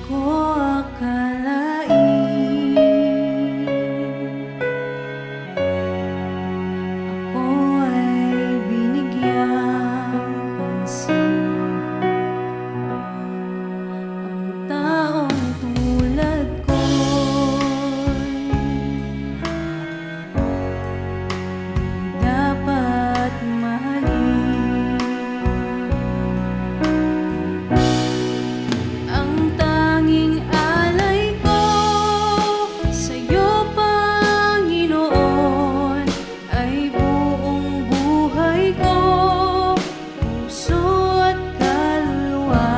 ko akalain ako ay binigyang pansin. Ang taong tulad ko'y di dapat mahalin. Ang tanging alay ko sa'yo, Panginoon, ay buong buhay ko, puso at kaluluwa.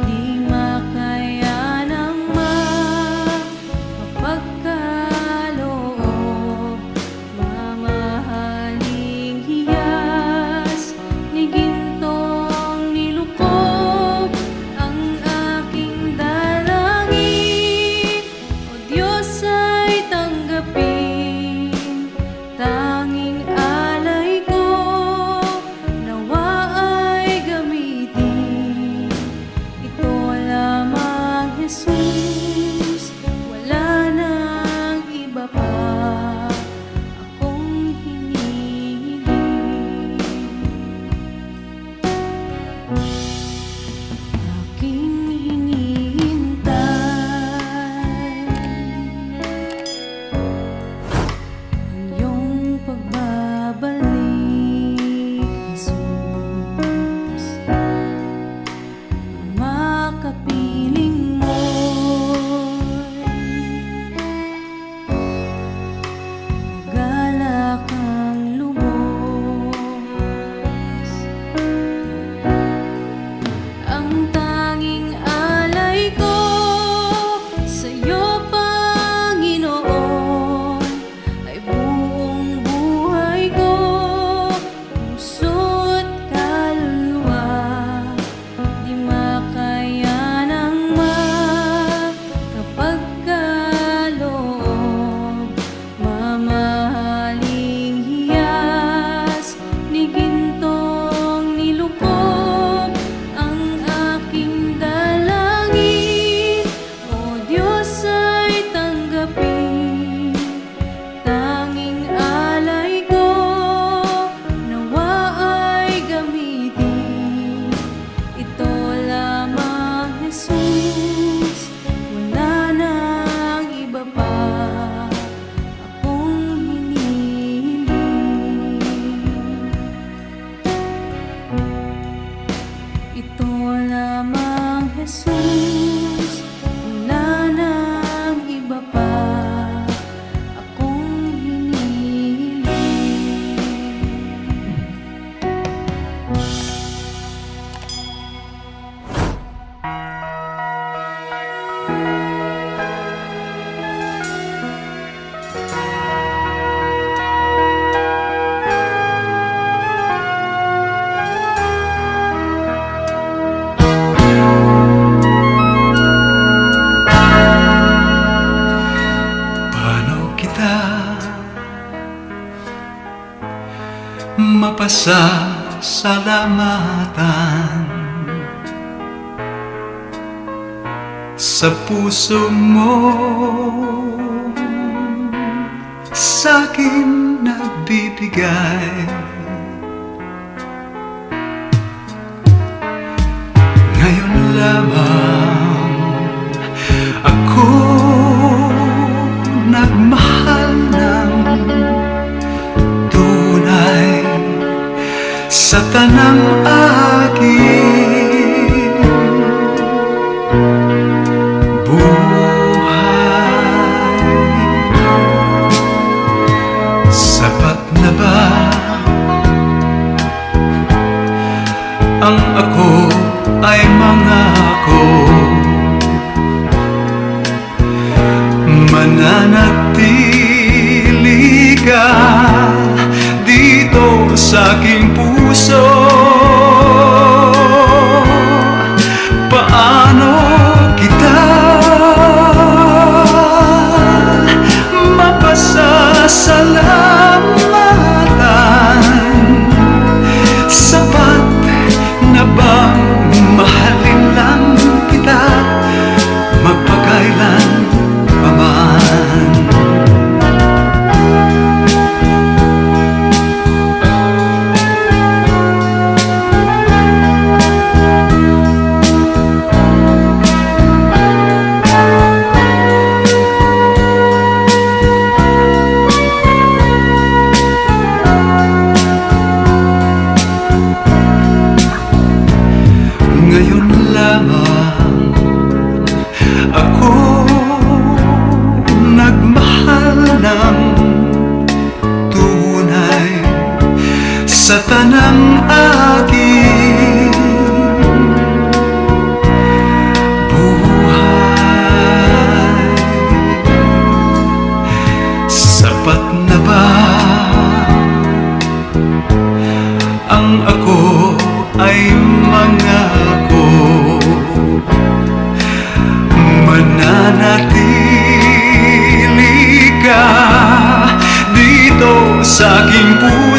Di makayanang mapagkaloob, mamahaling hiyas ni gintong nilukob. Ang aking dalangin, O Diyos, ay tanggapin. Tanging alay ko, nawa ay gamitin. Ito lamang, Jesus, wala nang iba pa akong hinihiling. Aking hinihintay ang iyong pagbabalik, Jesus. Ang makapiling mo'y galak ang lubos. Ang tanging alay ko sa'yo, Panginoon, ay buong buhay ko, puso at kaluluwa. Di makayanang makapagkaloob, mamahaling hiyas ni gintong nilukob. Ang aking dalangin, O Diyos, ay tanggapin. Tanging alay ko, nawa ay gamitin. Ito lamang, Jesus, wala nang iba pa akong hinihiling. Ito lamang, Jesus, wala nang iba pa akong hinihiling. Paano kita mapasasalamatan sa puso mo sa'kin nagbibigay? Ngayon lamang ako nagmahal ng tunay sa tanang aking buhay. Sapat na ba ang ako ay mangako? Mananatili ka dito sa aking puso. Paano kita mapasasalamatan? Sapat na bang mahalin lang kita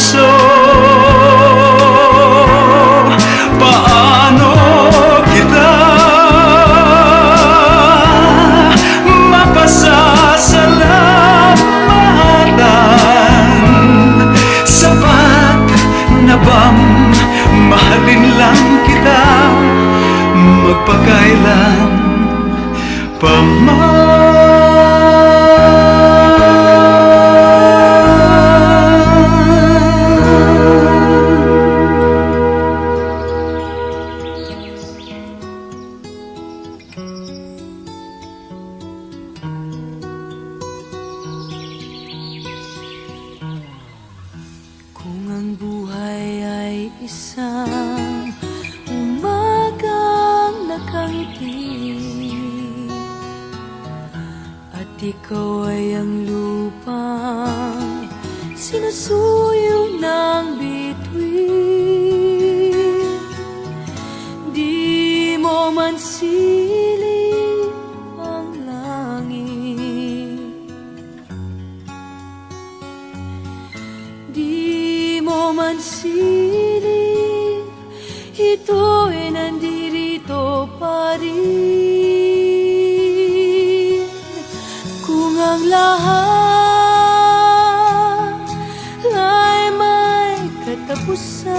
puso. Paano kita mapasasalamatan? Sapat na bang mahalin lang kita magpakailan pa Kung ang buhay ay isang umagang nakangiti, at ikaw ay ang lupang sinusuyo ng bituin, di mo man siling ang langit, di mo man siling, ito'y nandirito pa rin. Kung ang lahat ay may katapusan,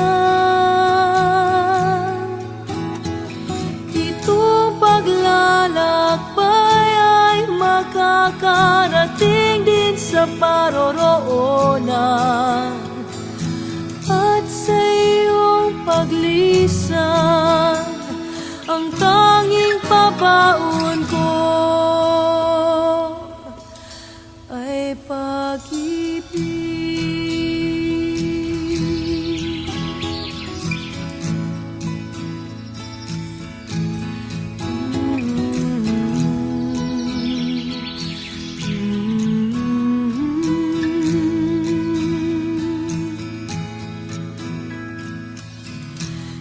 itong paglalakbay ay makakarating din sa paroroonan. At sa iyong paglisan, ang tanging pabaon ko ay pag-ibig.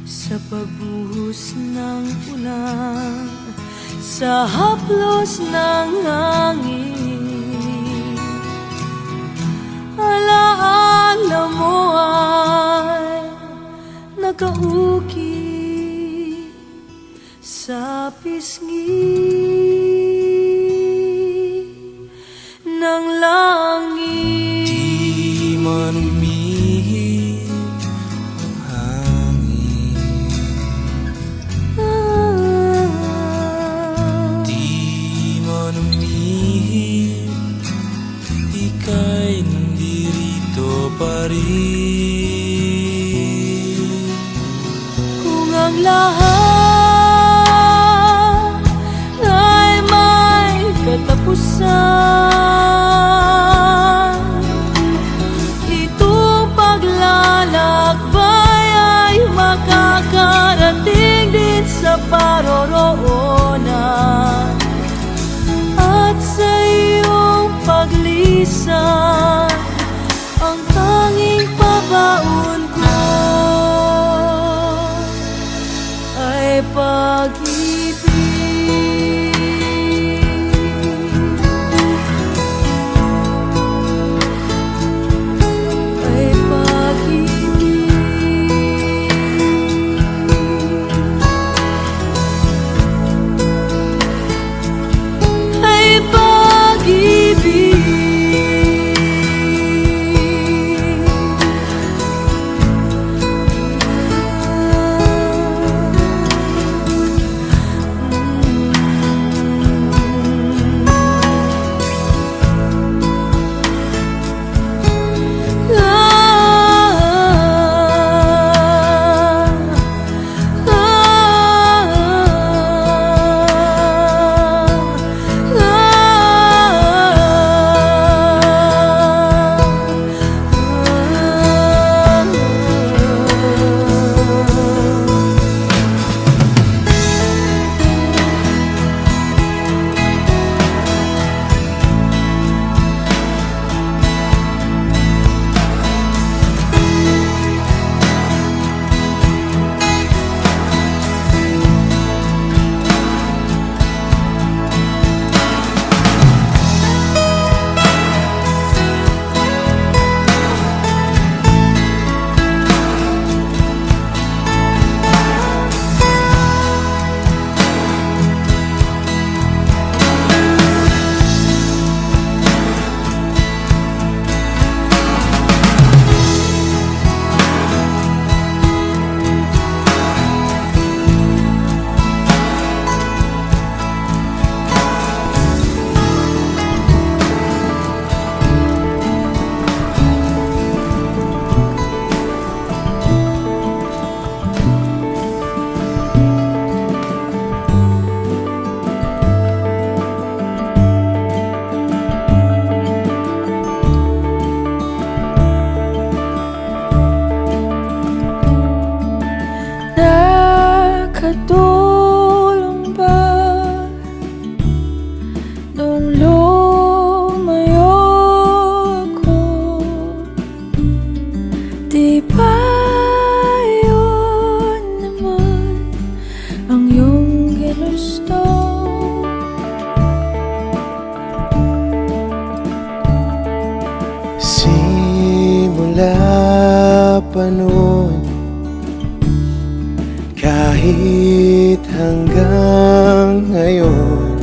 Sa pagbuhos ng ulan, sa haplos ng hangin, alaala mo ay nakauki sa pisngi ng langit. Di man umihip ang hangin, di man umihip, ika'y nandirito pa rin. Kung ang lahat ay may katapusan, itong paglalakbay ay makakarating din sa paroroonan. At sa iyong paglisan, ang tanging pabaon ko ay pag-ibig. Ay pag-ibig. Ay pag-ibig. pa nun, kahit hanggang ngayon,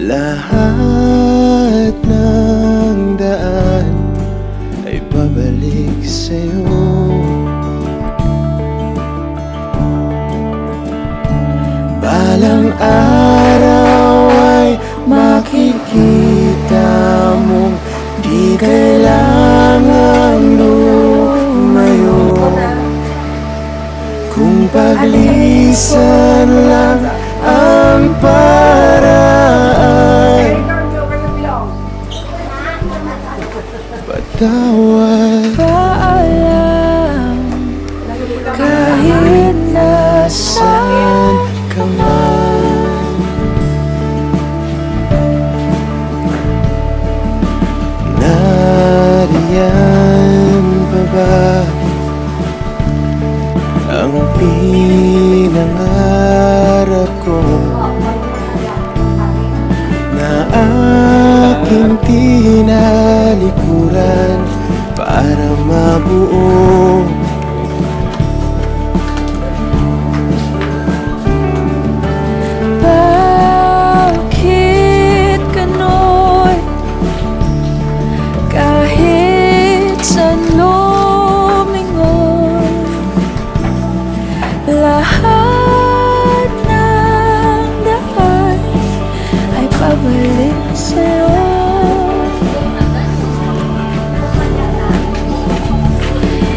lahat ng daan ay pabalik sa'yo. Balang araw ay makikita mong di kailangan lumayo. Kung paglisan lang ang paraan, patawad. Paalam, kahit nasaan Ka man, nariyan pa ba ang pinangarap ko na aking tinalikuran para mabuo? Bakit gano'n? Kahit saan lumingon, lahat ng daan ay pabalik sa'yo.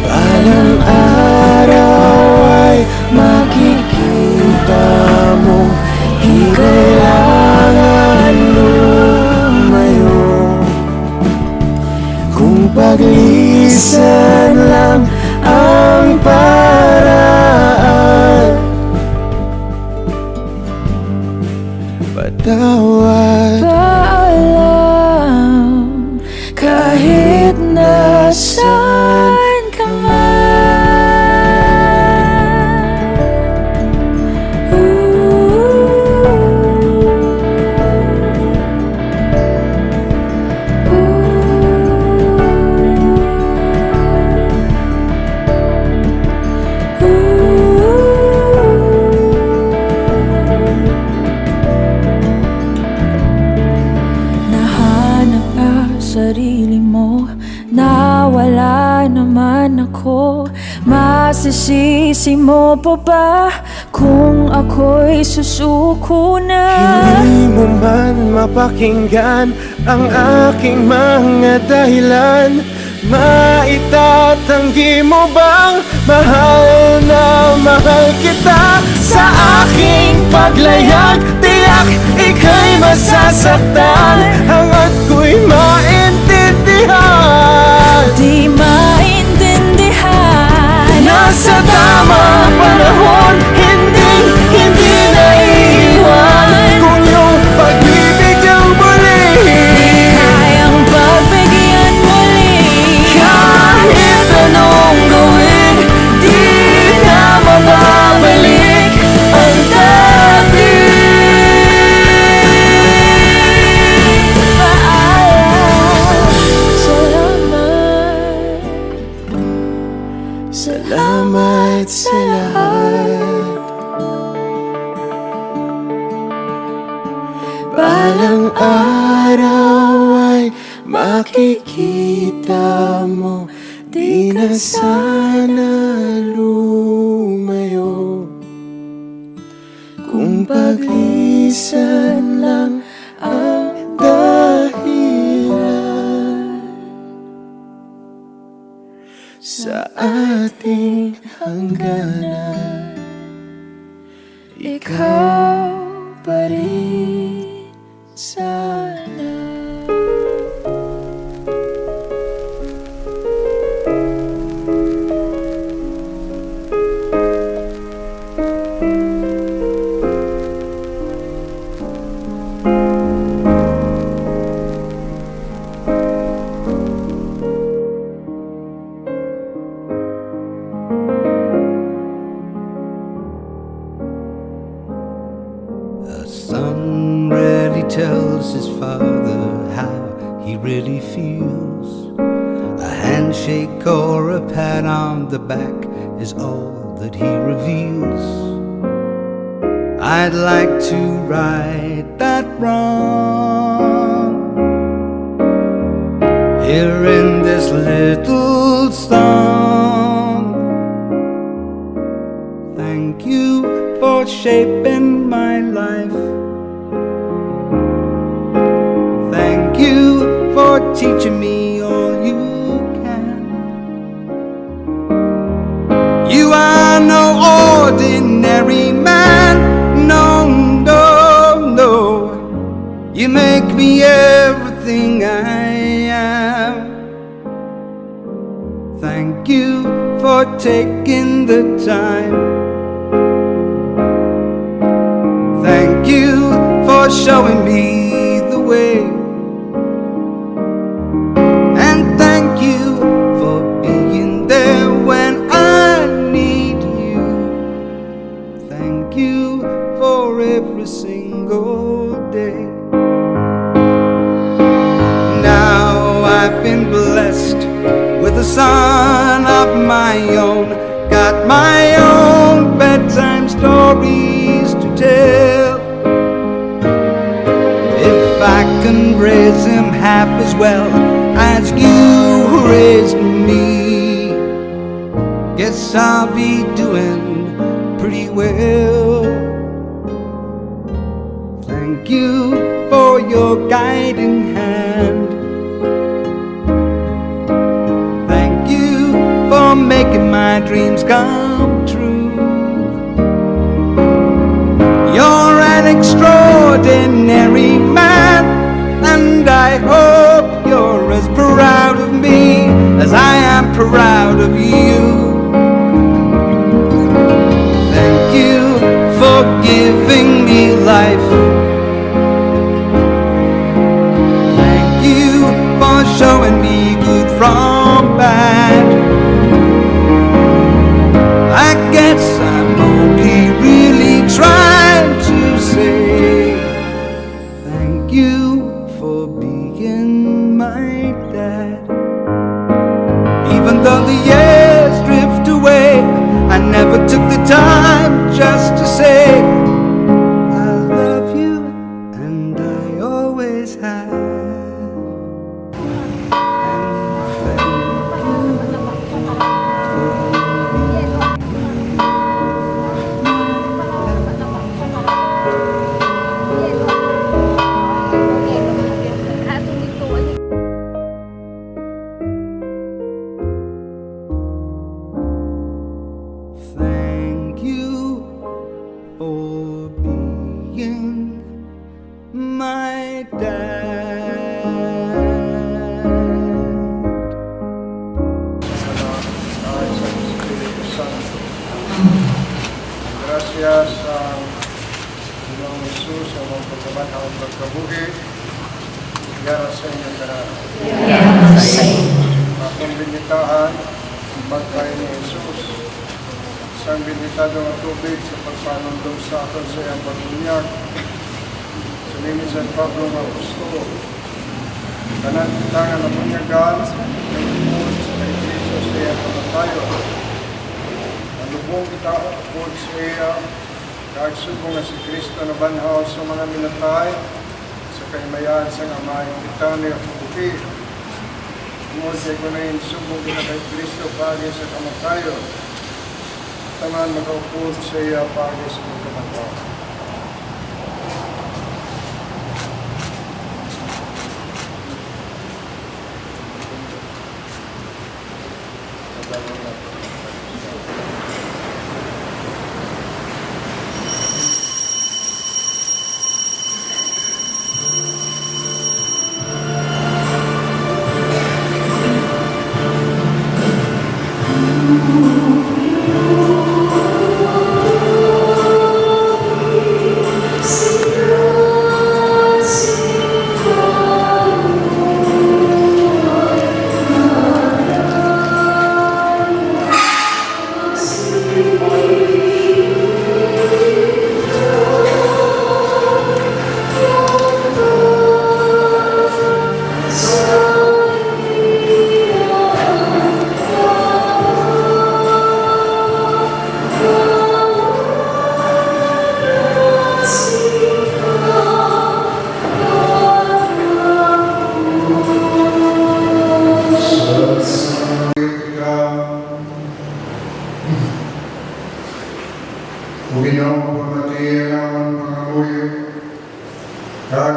Balang araw ay makikita mo di kailangan lumayo. Kung paglisan lang ang paraan, patawad. Paalam, kahit nasaan ka man. Nahanap ka sarili mo, nawala naman ako. Masisisi mo pa ba kung ako'y susuko na? Hindi mo man mapakinggan ang aking mga dahilan. Maitatanggi mo bang mahal na mahal kita? Sa aking paglayag, tiyak ika'y masasaktan hanggat ko'y maintindihan. Di maintindihan, Nasa tamang panahon, hindi naiiwan. Kung iyong pag-ibig ang muli, kayang pagbigyan muli. kahit anong gawin, di na mababalik ang dati. Paalam, salamat. Salamat sa lahat. Balang araw ay makikita mo di na sana lumayo. Kung paglisan lang ang dahilan sa ating hangganan, Ikaw pa rin sana. A son rarely tells his father how he really feels. A handshake or a pat on the back is all that he reveals. I'd like to right that wrong here in this little song. Thank you for shaping my life. Thank you for teaching me all you can. You are no ordinary man. No, no, no. You make me everything I am. Thank you for taking the time. Thank you for showing me the way. And thank you for being there when I need you. Thank you for every single day. Now I've been blessed with a son of my own. Got my own bedtime stories to tell. If I can raise him half as well as you raised me, guess I'll be doing pretty well. Thank you for your guiding hand. Thank you for making my dreams come true. You're an extraordinary man, and I hope you're as proud of me as I am proud of you. Thank you for giving me life. Thank you for showing me good from bad. I guess I'm only really trying to say thank you for being my dad. Even though the years drift away, I never took the time just to say I love you, and I always have. And thank you for being my dad. Gracias sa Panginoong Jesus sa mga pagkabanang pagkabuhi. Yara sa inyo tanan. Akong binitahan, magkay ni Jesus. Isang binitado ng tubig sa pagpanundong sa akin sa iyang pagbunyag. Sa ni San Pablo ng Apostol. Tanan tangan na bunyagan, ng tungkol sa kay Kristo sa iyang pamatayo. Lubong kita po sa iya, kagsubong na si Kristo na banhaw sa mga minatay, sa kaimayan sa amay kita niya puti. Umulti ko na yung subong kita kay Kristo pagi sa kamatayo. Tanan mag-upod sa iya pagi sa kamatayo.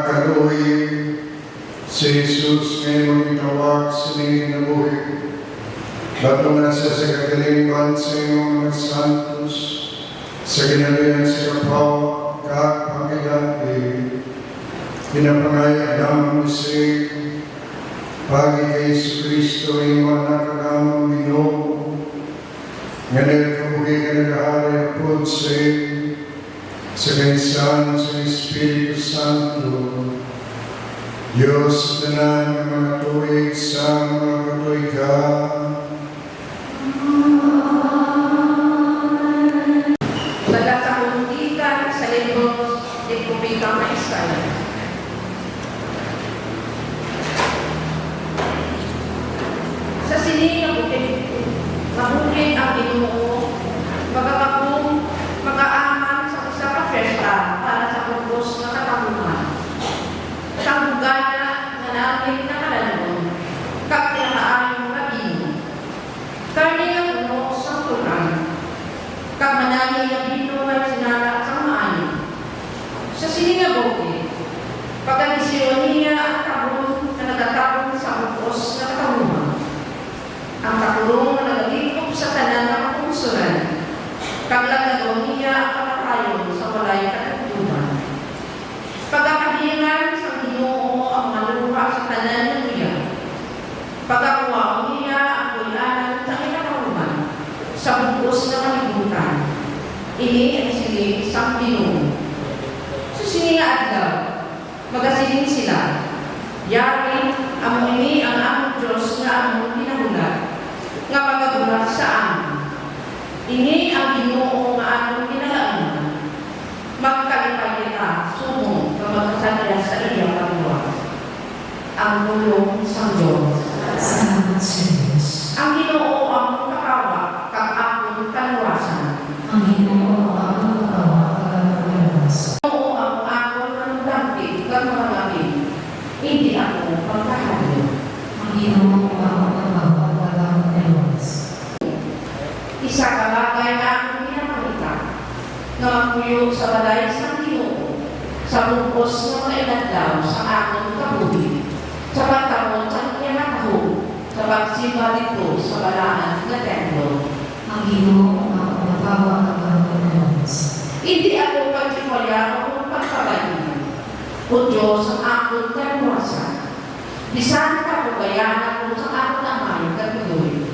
kaluhi si Jesus ngayon itawag sa ningin na buhay. Bato na siya sa kagalingan sa iyong mga santos, sa ginalian sa kapaw, kakapangilati, pinapangayag naman sa pagi kay Yesu Kristo iyong nakagamang Ginoo, nganil kabuhi ka nag-ahari po sa kaisan sa Espiritu Santo, Diyos na ng mga tuwid sa mga katuiga. Nagkakauntikan sa libros de Publica Maestral. Sa sining na bukid, mabukid ang Ginoo, magkakapong mag-aaman sa isa ka fiesta para sa purpose na katangungan. Tanggugan na namin na kalalong, kapinakaayong rabino. Karni ang puno sa Quran, kamanali ang bino ay sinara sa maayo. Sa siningabokit, pagkamisyon niya ang tabon na nagtatapon sa purpose na katangungan. Ang kakulong na nagagikop sa tanan ng kapunsuran, kaglagagaw niya ang kamatayon sa walay katatuban. Pagkakahingan sa Ginoo ang maluha sa tanan niya. Pagkakuha niya ang kulanan sa kinakaruman sa bugos na kalibutan. Ini ang siling sa Ginoo. Sa sininga adlaw, magasiling sila. Yari, amo ini ang among Diyos na among pinahulat, nga magagulat sa amin. Ini ang Ginoo nga among kinalaunan. Magkalipay kita, sumo, kamagkasadya sa iyang pagluwa. Ang bulong sa Diyos. Salamat sa Diyos. Ang Ginoo ang kakawa, kakapon kaluwasan. Ang Ginoo ang magawa kagawas. Ginoo ang akon ng dampig, kagmamangin. Hindi ako magkahalo. Ang Ginoo ang magawa kagawas. Isa ka bagay na akong pinapakita, na magpuyo sa balay sa Ginoo, sa bungkos ng mga inadlaw sa akong kabuhi, sa pagtamon sa kanyang nataho, sa pagsimba dito sa balaan na templo. Ang Ginoo ang magawa kagawas. Hindi ako pagsimaya o pagkabayin, o Diyos ang akong kaluwasan. Bisan ka kabayan ako sa akong amay katuloy.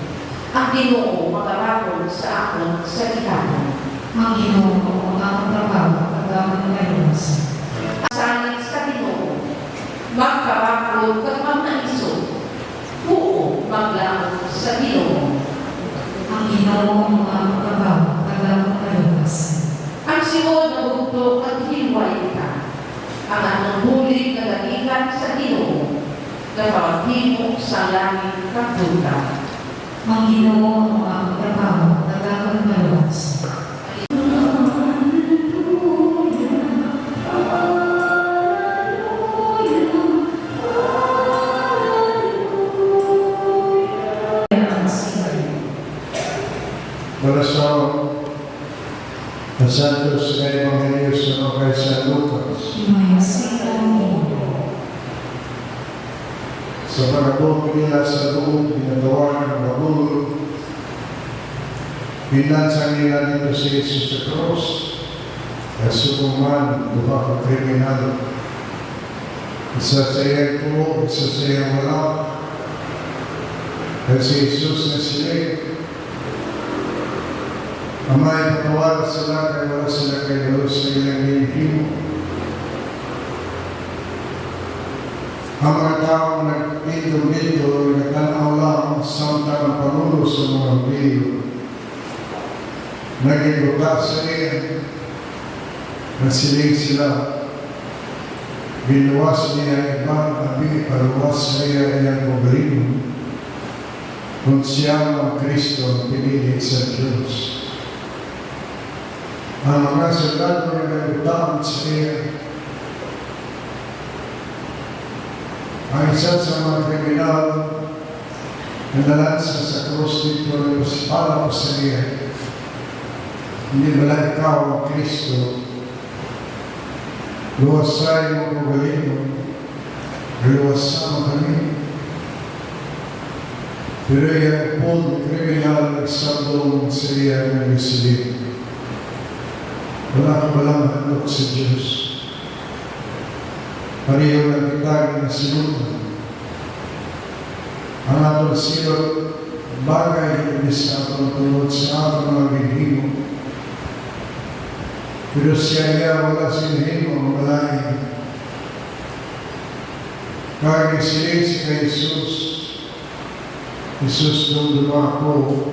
Ang Ginoo magabagod sa akong salitahan. Ang Ginoo ang magawa kagawas. Asalit sa Ginoo, magkabagod kag magnaisod. Buo maglaot sa Ginoo. Ang Ginoo ang magawa kagawas. Ang siwod na bugto at hilway ka. Ang anong hulig na galingan sa Ginoo, na pawaghin sa langit kaputa. Ang Ginoo ang magawa kagawas. Balasaw, ang Santos na Evangelyo sa kay San Lucas. Sa pagkabong nila sa loob, ginagawa ng babul, pinansang nila dito si Jesus sa cross, at sukuman, duha ka kriminal. Isa sa iyang tuwo, isa sa iyang wala. At si Jesus na sinig, Amay, patawag sila kay wala sila kay Diyos sa ilang lingkimo. Ang mga taong nagpinto-pinto, nagtanaw lang samtang ang panulo sa mga biyo. Naging buta sa iya, nasiling sila. Binuwas niya ibang abi, paluwas sa iya iyang gobyerno. Kung siya ang Kristo ang pinili sa Diyos. Ang mga soldado na nagbutaan sa iya, ang isa sa mga kriminal na nalansa sa krus dito na para ko sa iya, hindi wala ikaw ang Kristo. Luwasay mo kagalino, luwasa kami. Pero yan po, kriminal nagsabong sa iya ng isilip. Wala ka palang handok sa Diyos. Pareho lang kita na sinunod. Ang atong silot, bagay na sa atong tulad sa atong mga bihimo. Pero siya niya wala sinahimo ang malain. Kaya siling si kay Jesus. Jesus nung dumako,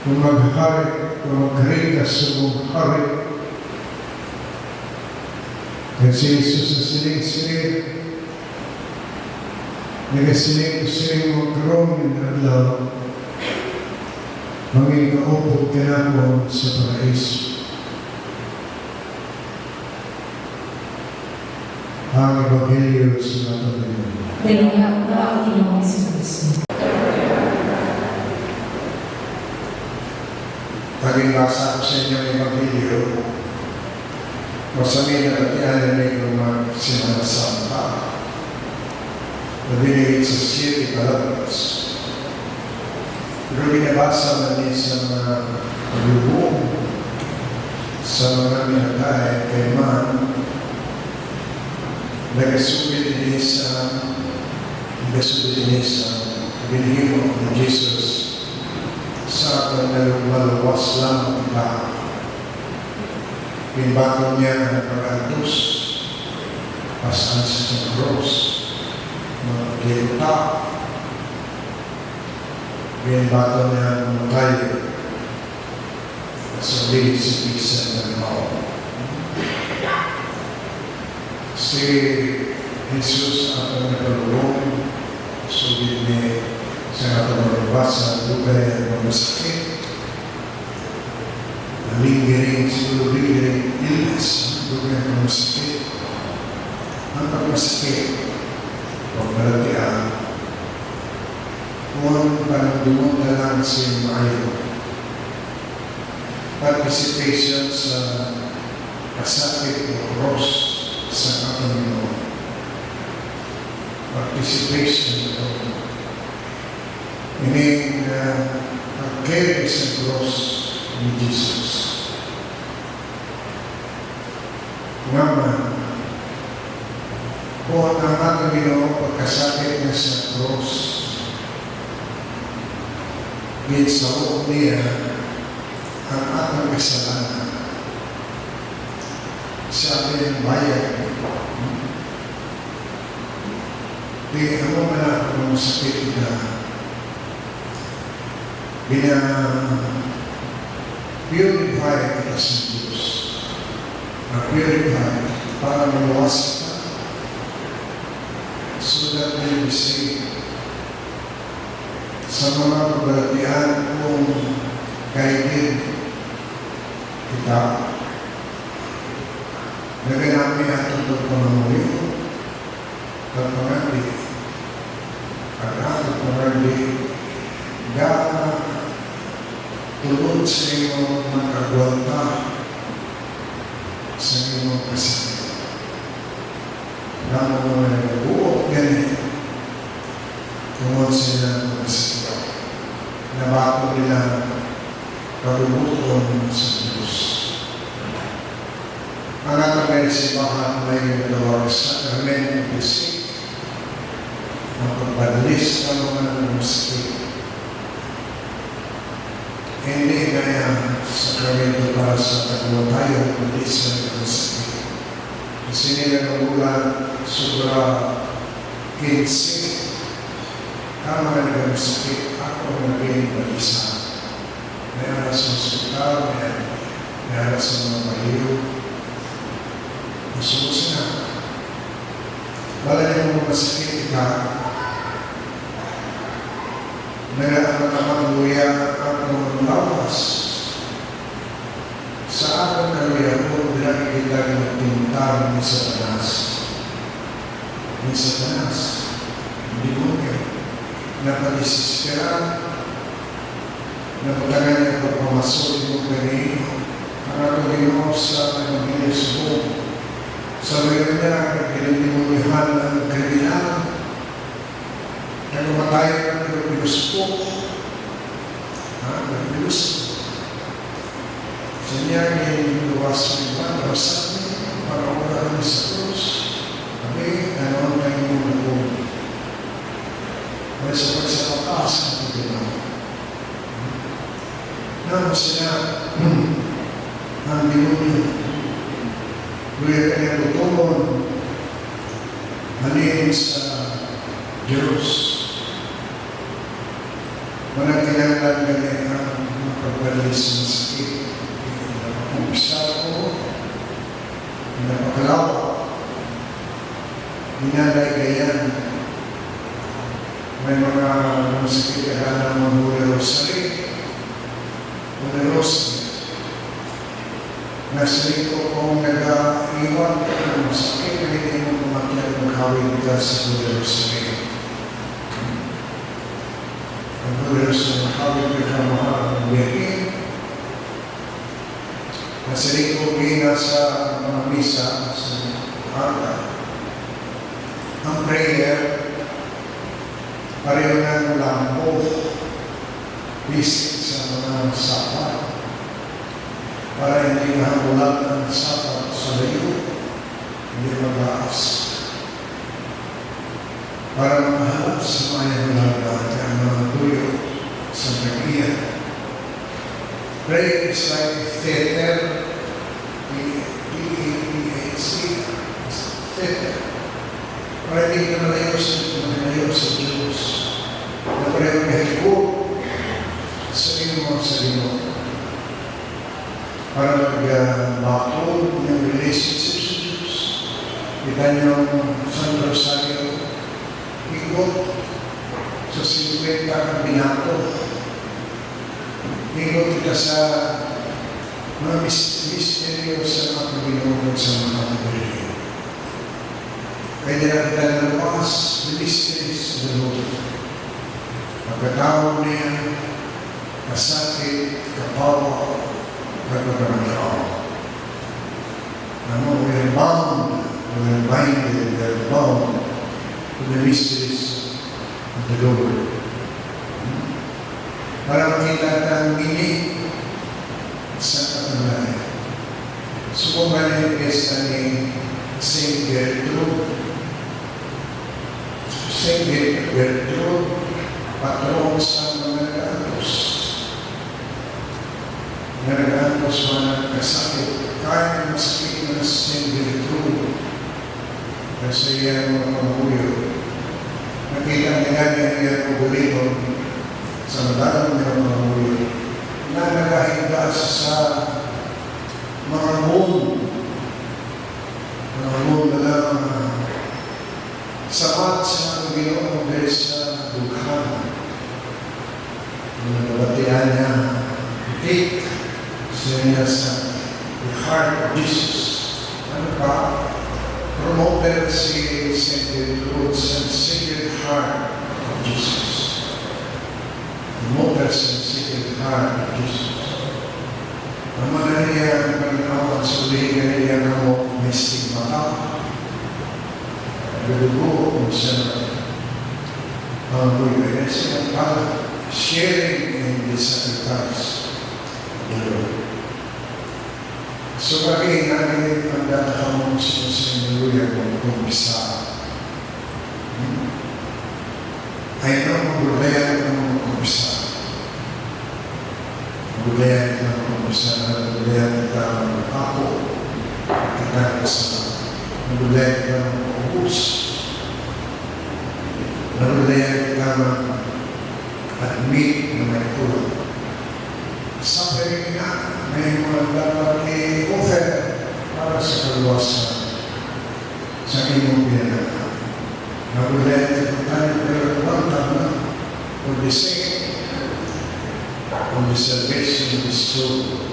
kung maghari, kung maghari ka sa mong hari. Kasi Jesus na siling-siling, nagasiling-siling mo karong ng adlaw, maging kaupog ka na mo sa paraiso. Ang Ebanghelyo sa ating Panginoon. Pinangalan ka ang Panginoong Jesucristo. Paging basa ko sa inyo ang Ebanghelyo, masamin na katianan na yung mga sinasamba na binigit sa Siri Palabras. Pero binabasa na niya sa mga lubong, sa mga minatay kay Man, nagasubit din sa binihimo ng Jesus sa akin na lumaluwas lang ang lahat. Pinbato niya ang pag-antos, pasan sa cross, mga diruta. Pinbato niya ang tayo, sabihin si Pisa ng Mao. Si Jesus ang nagkalulong, sabihin niya sa atong magbasa, lugay ang masakit. Lingering, siguro lingering illness, lugay ang masakit. Ang pagmasakit, pagmalatian, kung panagdumong na lang si Mayo. Participation sa kasakit o cross sa ating Panginoon. Participation o ini pag-carry sa cross ni Jesus. Ngaman, kung ang ating Panginoon pagkasakit niya sa cross, ginsaot niya ang ating kasalanan. Sabi ng bayan, di ako man ako sakit na purify kita sa Diyos. Purify para maluwas ka so that we will see sa mga pagalatian kung kaibig kita naganami atong pagpamanguyo pagpangandi pag-atong pangandi tulod sa iyong magkagwanta sa iyong kasakit. Naman mo na nag-uot ganit tungod sila ng kasakit. Nabato nila kalubuton sa Diyos. Ang atang isipahan may nagawag sa Sakramento ng Bisik ang pagbadalis ng mga masakit. Hindi kaya sakramento para sa katulad tayo, kundi sa nagkakasakit. Kasi nila ng ulan, sobra 15. Tama na nagkakasakit, ako ang naging mag-isa. May alas sa hospital, may alas sa mga paliyo. Masuos na. Wala niyo mga masakit ka, nagkakaluya at mga lawas. Sa akin na luya ko, pinakikita ng tintar ni Satanas. Ni Satanas, hindi mo kayo. Napadisisira, napatagan niya pagpamasok mo kanino. Ang ato ginawa sa Panginoon sa buong. Sa ngayon niya, pinagdimulihan ng kriminal, nagmamatayan ng nagpilus po. Nagpilus po. Sa niya, niluwas ng iba, nawasan niya, para wala kami sa krus. Kami, ano tayo muna po. Kaya sa pagsapakas ng pagkinawa. Naman sila, ang demonyo, kuya kanyang tutumon, manihin sa Diyos. Walang kailangan ganyan ang mapagbalis ng sakit. Umpisa ko, napakalawa, hinalay-gayan. May mga sakit ka na mga rosary, mga rosary. Nasa rito kung nag-iwan ka ng masakit, hindi mo kumakyan maghawin ka sa Buddha Rosary. Ang Buddha Rosary, maghawin ka sa mahal ng biyakin. Nasa rito gina sa mga misa sa Arta. Ang prayer, pareho ng lampo, bisig sa mga sapat. Para hindi mahamulat ang sapat sa layo, hindi mag-aas. Para makahalap sa mga hulagat ang mga tuyo sa nagiyan. Prayer is like theater, P-E-H-C, theater. Para hindi ka malayo sa Diyos. Na pareho kahigpo sa iyong mga sarili. Para mag-bakod ng relationship sa Diyos. Kita niyo San Rosario, ikot sa 50 ang binato. Ikot kita sa mga misteryo sa mga Panginoon sa mga Panginoon. Pwede na kita naluwas ng mysteries sa Lord. Pagkatawag niya, kasakit, kapawa, we are bound, we are binded, we are bound to the mysteries of the Lord. Para makita ang meaning sa katulayan. Subukan yung pesta ni Saint Gertrude. Saint Gertrude, patron sa mga nag-aatos. Nagagapos mga kasakit, kaya ng masakit na Saint Gertrude kasi yan mga panghuyo. Nakita niya niya yung pagulihon sa madalang ng panghuyo na nagahigda sa mga moon na lang sapat sa mga Panginoon dahil sa dughan. Nagabatihan niya, take niya sa the heart of Jesus. Ano pa? Promoted si St. Gertrude sa Sacred Heart of Jesus. Promoted sa Sacred Heart of Jesus. Ang mga niya, Panginoon, sulihin niya na mo may stigmata. Nagugo kung siya pangbuhay siya para sharing in the sacrifice of the Lord. So pag-iin natin ang datakang sa Hallelujah kung isa. Ay no, magbulayan ng kumpisa. Magbulayan ng kumpisa. Magbulayan ng ako. Kita sa magbulayan ng kubus. Magbulayan ng admit na may kulang. Suffering na may mga dapat i-offer para sa kaluwasan sa inyong pinangalan. Magulat kung tayo pero tama for the sake of the salvation of the soul.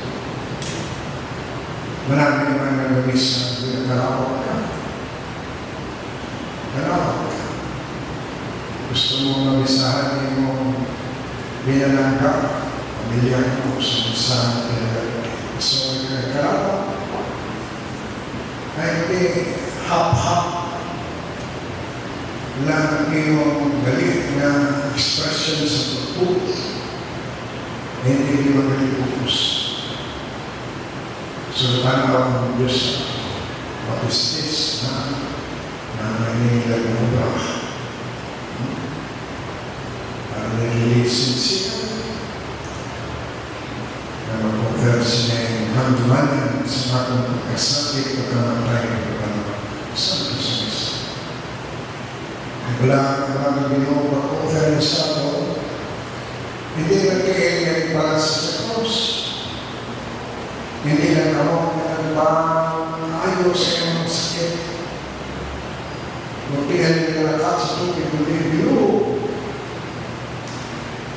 Marami naman nagamis na pinagkalawak ka. Kalawak ka. Gusto mo mabisahan mo binalang ka. Pamilya ko sa pinagkalawak. So, kalawak. ay hindi hap-hap lang ang iyong galit na expression sa pagpupo. Hindi mo nalipupos. So, tanaw ng Diyos, what is this? Na naninilag mo ba? Parang nililisin siya. Na mag-converse niya yung handumanan sa mga pagkasakit o kamatay ng Panginoon. Saan ito sa Diyos? Wala ang mga Ginoo mag-converse ako. Hindi nagkakaingat para sa cross. Hindi lang ako ayaw sa iyong sakit. Muntihan nila lakat sa tubig, hindi binuo.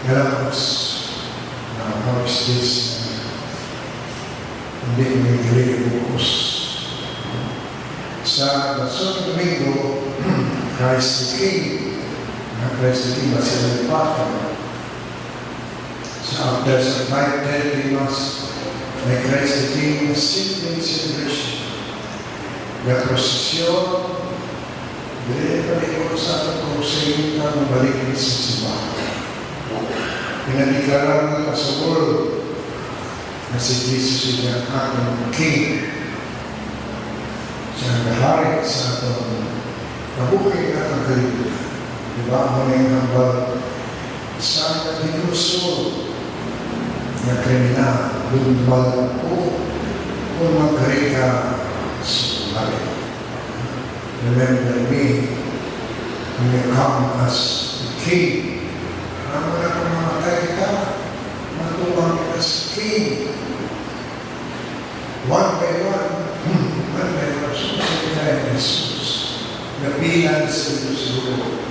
Galapos, how is this? Hindi may galing bukos. Sa Santo Domingo, Christ the King, Christ the King, sila ng Papa. So after some 5:30 Mass, may Christ the King na simple celebration. Na prosesyon, balik ko sa ating crusade na mabalik sa simbahan. Pinadeklara na sa world na si Jesus ay ang ating King. Siya ang nahari sa ating mabuhay at ang kalibutan. Diba ang mga hambal sa ating gusto na kriminal, lumbal o magkarika sa buhay. Remember me when you come as the King. Ang wala kong mamatay kita, matulang kita sa King. One by one, susunod tayo ng Jesus. Napilan sa Diyos Lord.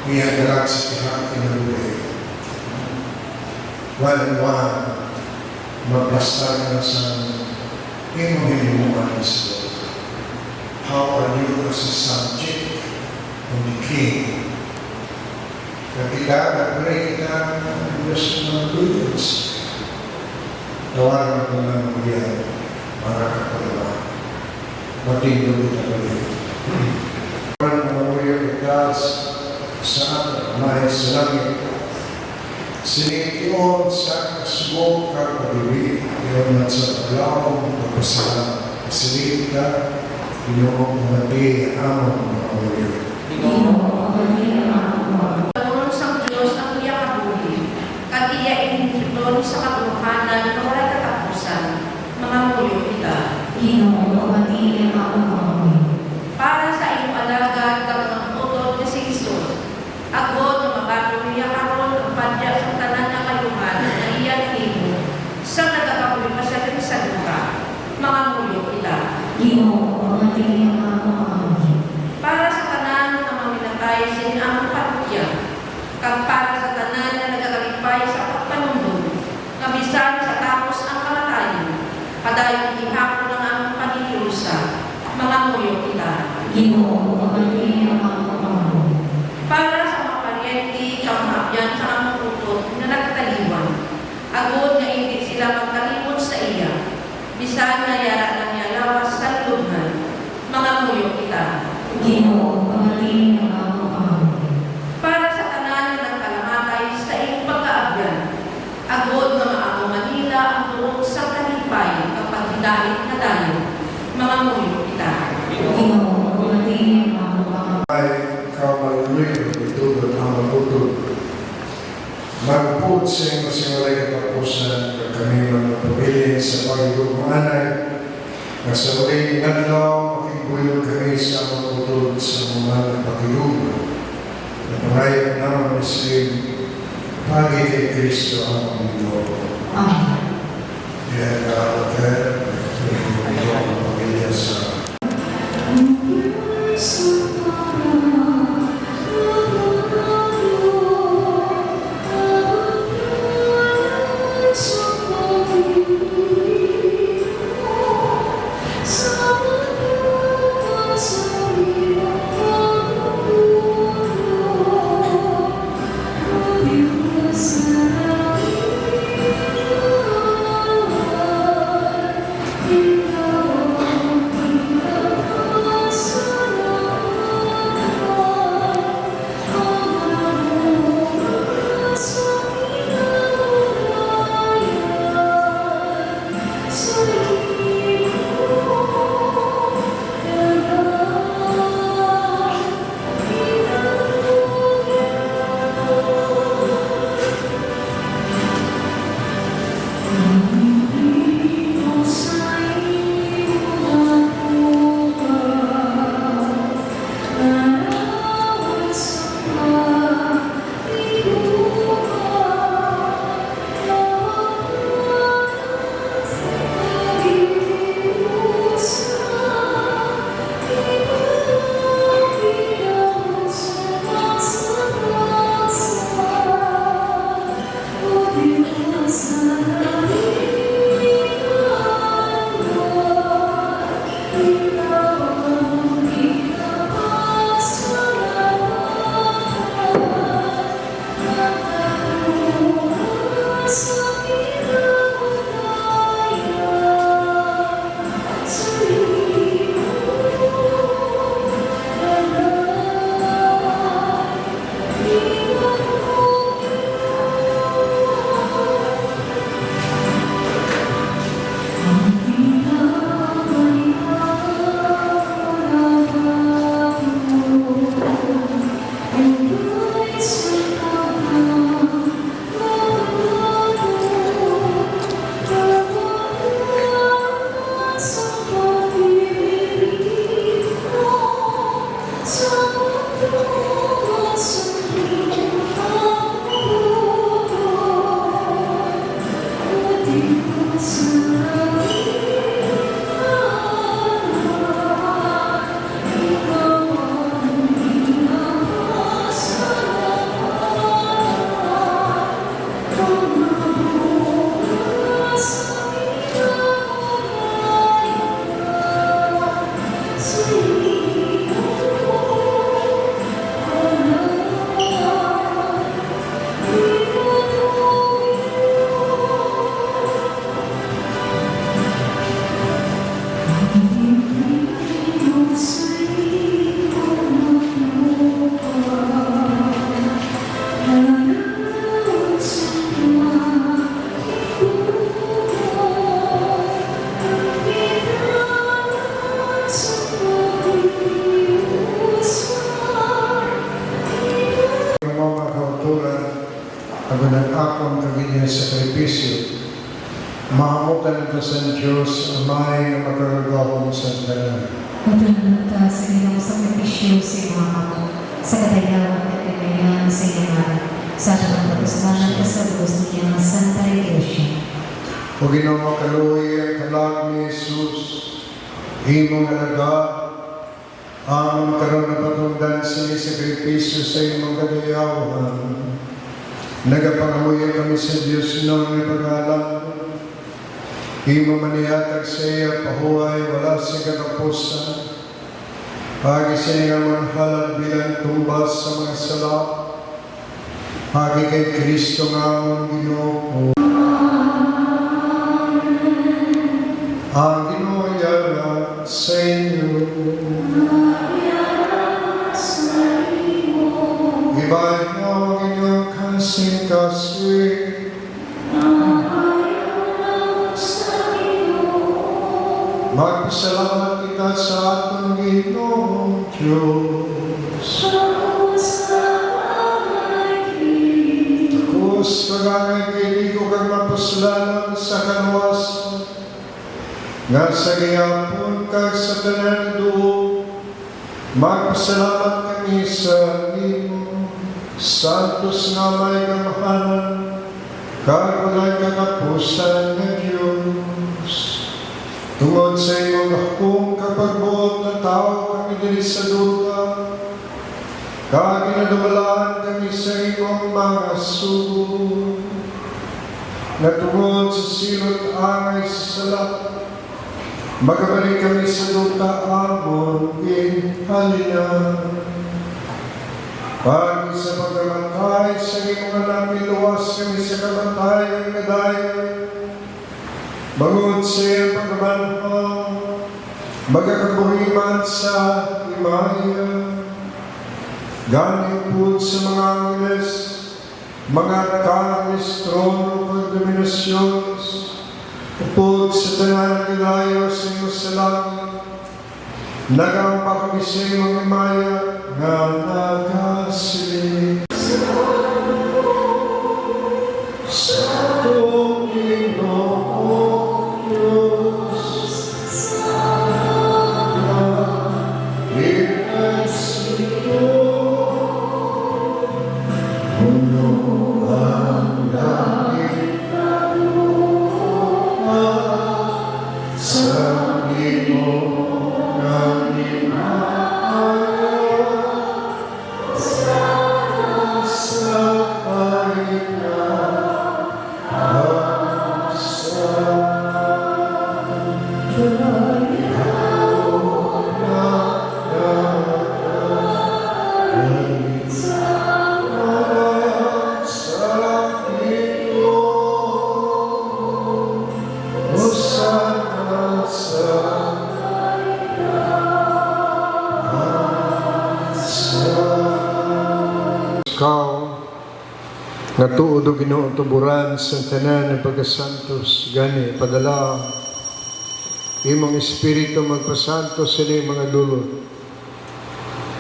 Iyagarak sa pihak kinaluhay. One and one, magpastar na sa iyong hinimuan sa Lord. How are you as a subject of the King? Kapila, pray kita ng Diyos ng Luyos. Tawaran ko na ng iyan, mga kapalawa. Matindog kita ulit. Tawaran mo mo yung itas sa Amay sa langit. Sinitiyon sa kasubok at pag-ibig. Iyon at sa paglaw, pagpasalan. Sinita, Ginoo umati amon mga ulit. Pagkaroon sa Diyos ang iya kabuli, katiyain ito sa katuhanan na wala katapusan, mga muyo kita. Ginoo, umati ako mga ulit. Para sa iyong alagad kang mga utod na si Jesus, agod na mabago niya karon ang padya sa tanan na kayuhan na iya nimo, sa nagkakapoy pa sa lupa, mga muyo kita. Ginoo, umati ako mga ulit. Para sa tanan na maminatay sa inamang parokya, kag para sa tanan na nagakalipay sa pagpanundong, kabisan sa tapos ang kamatayan, padayon ihapon ng aming pagkikilusa, mga muyo kita. Ginoo, umati ako mga ulit. Para sa mga paryente, kamahapyan sa among utot na nagtaliwan, agod nga hindi sila magkalimot sa iya, bisan na yara ng lawas sa lubhan, mga muyo kita. Ginoo, umati ako mga ulit. Para sa tanan na nagkalamatay sa iyong pagkaabyan, agod na maamo Manila ang turok sa kalipay kapag hidahit na tayo, mga muyo kita. Ginoo, umati ako mga ulit. Ay, kamalulay, ito at ang matutod. Magpud sa iyong masimulay katapusan, kami mga pabilin sa pagigumanay, na sa uling inadlaw, makikuyod kami sa matutod sa mga pagiguman. Na pangayag naman na siya, pagi kay Kristo ang Panginoon. Amen. Kaya ka-alakar, ang pamilya sa niya sakripisyo. Mahamutan ito sa Diyos, Amay na makagagawang sa tanan. Matulungan ka sa ilang sakripisyo sa mga ako, sa katayawan at kagayan sa ilang sa mga kapusmanan ka sa lubos niya ng Santa Iglesia. O Ginoo kaluoy ang kalag ni Jesus, imong alagad, amon karon na patungdan sa sakripisyo sa imong kadayawan. Nagapangamuyan kami sa Diyos nang ipag-alam. Imo manihatag sa iya pahuway, wala sa katapusan. Hagi sa iya manhalag bilang tumbas sa mga sala. Hagi kay Kristo nga ang Ginoo. Ang Ginoo yara sa inyo. Ibahin mo ang inyong kasing-kasing. Magpasalamat kita sa atong Ginoong Diyos. Takos kagangay kay ko kag mapasalamat sa kaluwasan. Nga sa gihapon kag sa tanan duo, magpasalamat kami sa Imo. Santos nga may kamahalan, kag walay katapusan nga Diyos. Tungod sa imong akong kapagbuot na tao kami diri sa duta, kag ginadumalaan kami sa imong mga sugo, na tungod sa silot angay sa sala, magabalik kami sa duta amon ginhalina. Pag sa pagkamatay sa imong anak, niluwas kami sa kamatayan nga dayon. Bangod siya pagkabanhang, magkakabuhiman sa imaya. Galing po sa mga angeles, mga arkanis, trono, pagdominasyones, upod sa tanan kilayo sa iyo sa langit. Nagampa kami sa iyong imaya, nga nagasilig. Sa atong Ginoong Diyos, Inesito, puno ang langit na lupa, sa Ginoong ng imaya, sa pahit na nga tuod o Ginoo tuburan sa tanan ng pagkasantos gani padala imong espiritu magpasantos sa mga dulot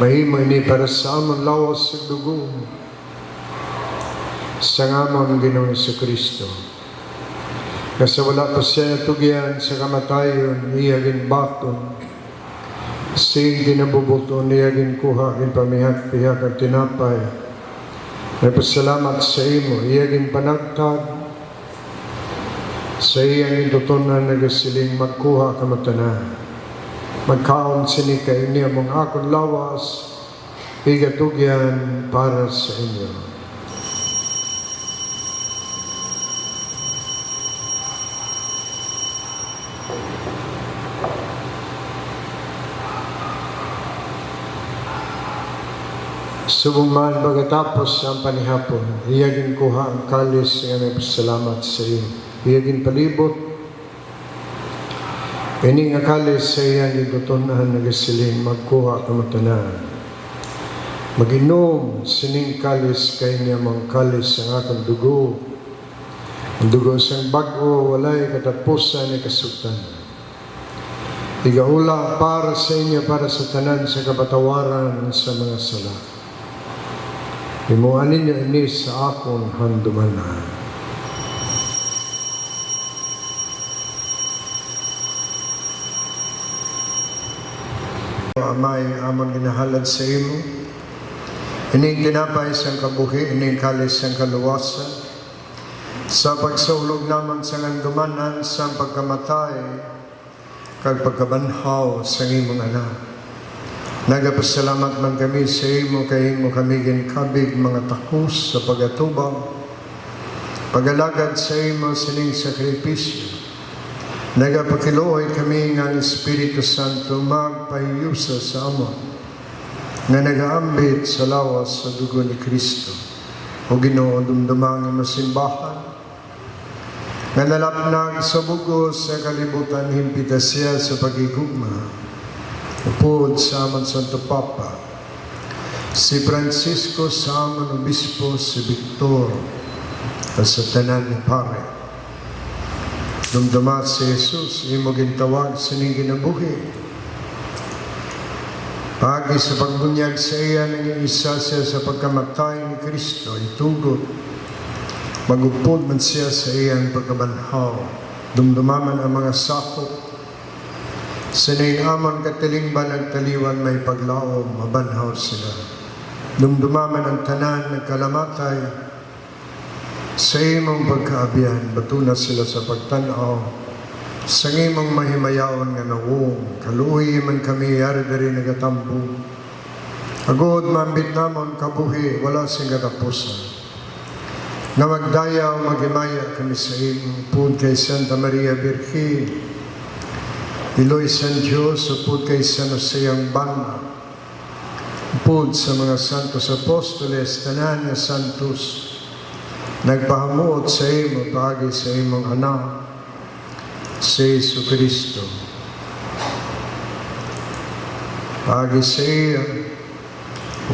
mahimo ini para sa among lawas sa dugo sa ngamang Ginoong Jesucristo nga sa wala pa siya natugyan sa kamatayon iya ginbaton sing ginabubuto niya ginkuha ginpamihak-pihak ang tinapay. Nagpasalamat sa imo, iyaging panagtag, sa iyang itutunan nagasiling magkuha ka matanan. Magkaon sinika ini among akong lawas, igatugyan para sa inyo. Subong man pagkatapos ang panihapon, iyagin kuha ang kalis nga nagpasalamat sa iyo. Iyagin palibot, ini nga kalis sa iyang itutunan nagasiling magkuha kamatanan. Mag-inom sining kalis kay niya mga kalis ang akong dugo. Ang dugo sang bago, walay katapusan ni kasutan. Igaula para sa inyo, para sa tanan sa kapatawaran sa mga sala. Himuan ninyo ini sa akong handumanan. amay amon ginahalad sa imo. Ining tinapay sang kabuhi, ining kalis sang kaluwasan. Sa pagsaulog naman sa ngandumanan sa pagkamatay, kag pagkabanhaw sa imong anak. Nagapasalamat man kami sa imo, kay imo kami ginkabig mga takos sa pagatubang. Pagalagad sa imo sining sakripisyo. Nagapakiluoy kami nga ang Espiritu Santo magpahiyusa sa amo nga nagaambit sa lawas sa dugo ni Kristo. O Ginoo, dumdumang imo simbahan nga nalapnag sa bugos sa kalibutan, himpita siya sa pagigugma. Upod sa amon Santo Papa, si Francisco sa amon Obispo, si Victor, at sa tanan ni Pare. Dumdumat si Jesus, imo gintawag sa ning ginabuhi. Pagi sa pagbunyag sa iya, naging isa siya sa pagkamatay ni Kristo, itugot. Magupod man siya sa iyang pagkabanhaw. Dumdumaman ang mga sakop. Sa amon katilingban ang taliwan may paglaom, mabanhaw sila. Dumdumaman ang tanan ng kalamatay. Sa imong pagkaabian, batuna sila sa pagtanaw. Sa imong mahimayaon nga nawong, kaluoy man kami yari dari nagatampo. Agod mambit namon kabuhi, wala sing katapusan. Nga magdayaw, magimaya kami sa imong, pud kay Santa Maria Virgen, Iloy San Diyos, upod kay San Jose ang Bana, upod sa mga santos apostoles, tanan nga santos, nagpahamuot sa imo, pagi sa imong anak, si Jesu Kristo. Pagi sa iya,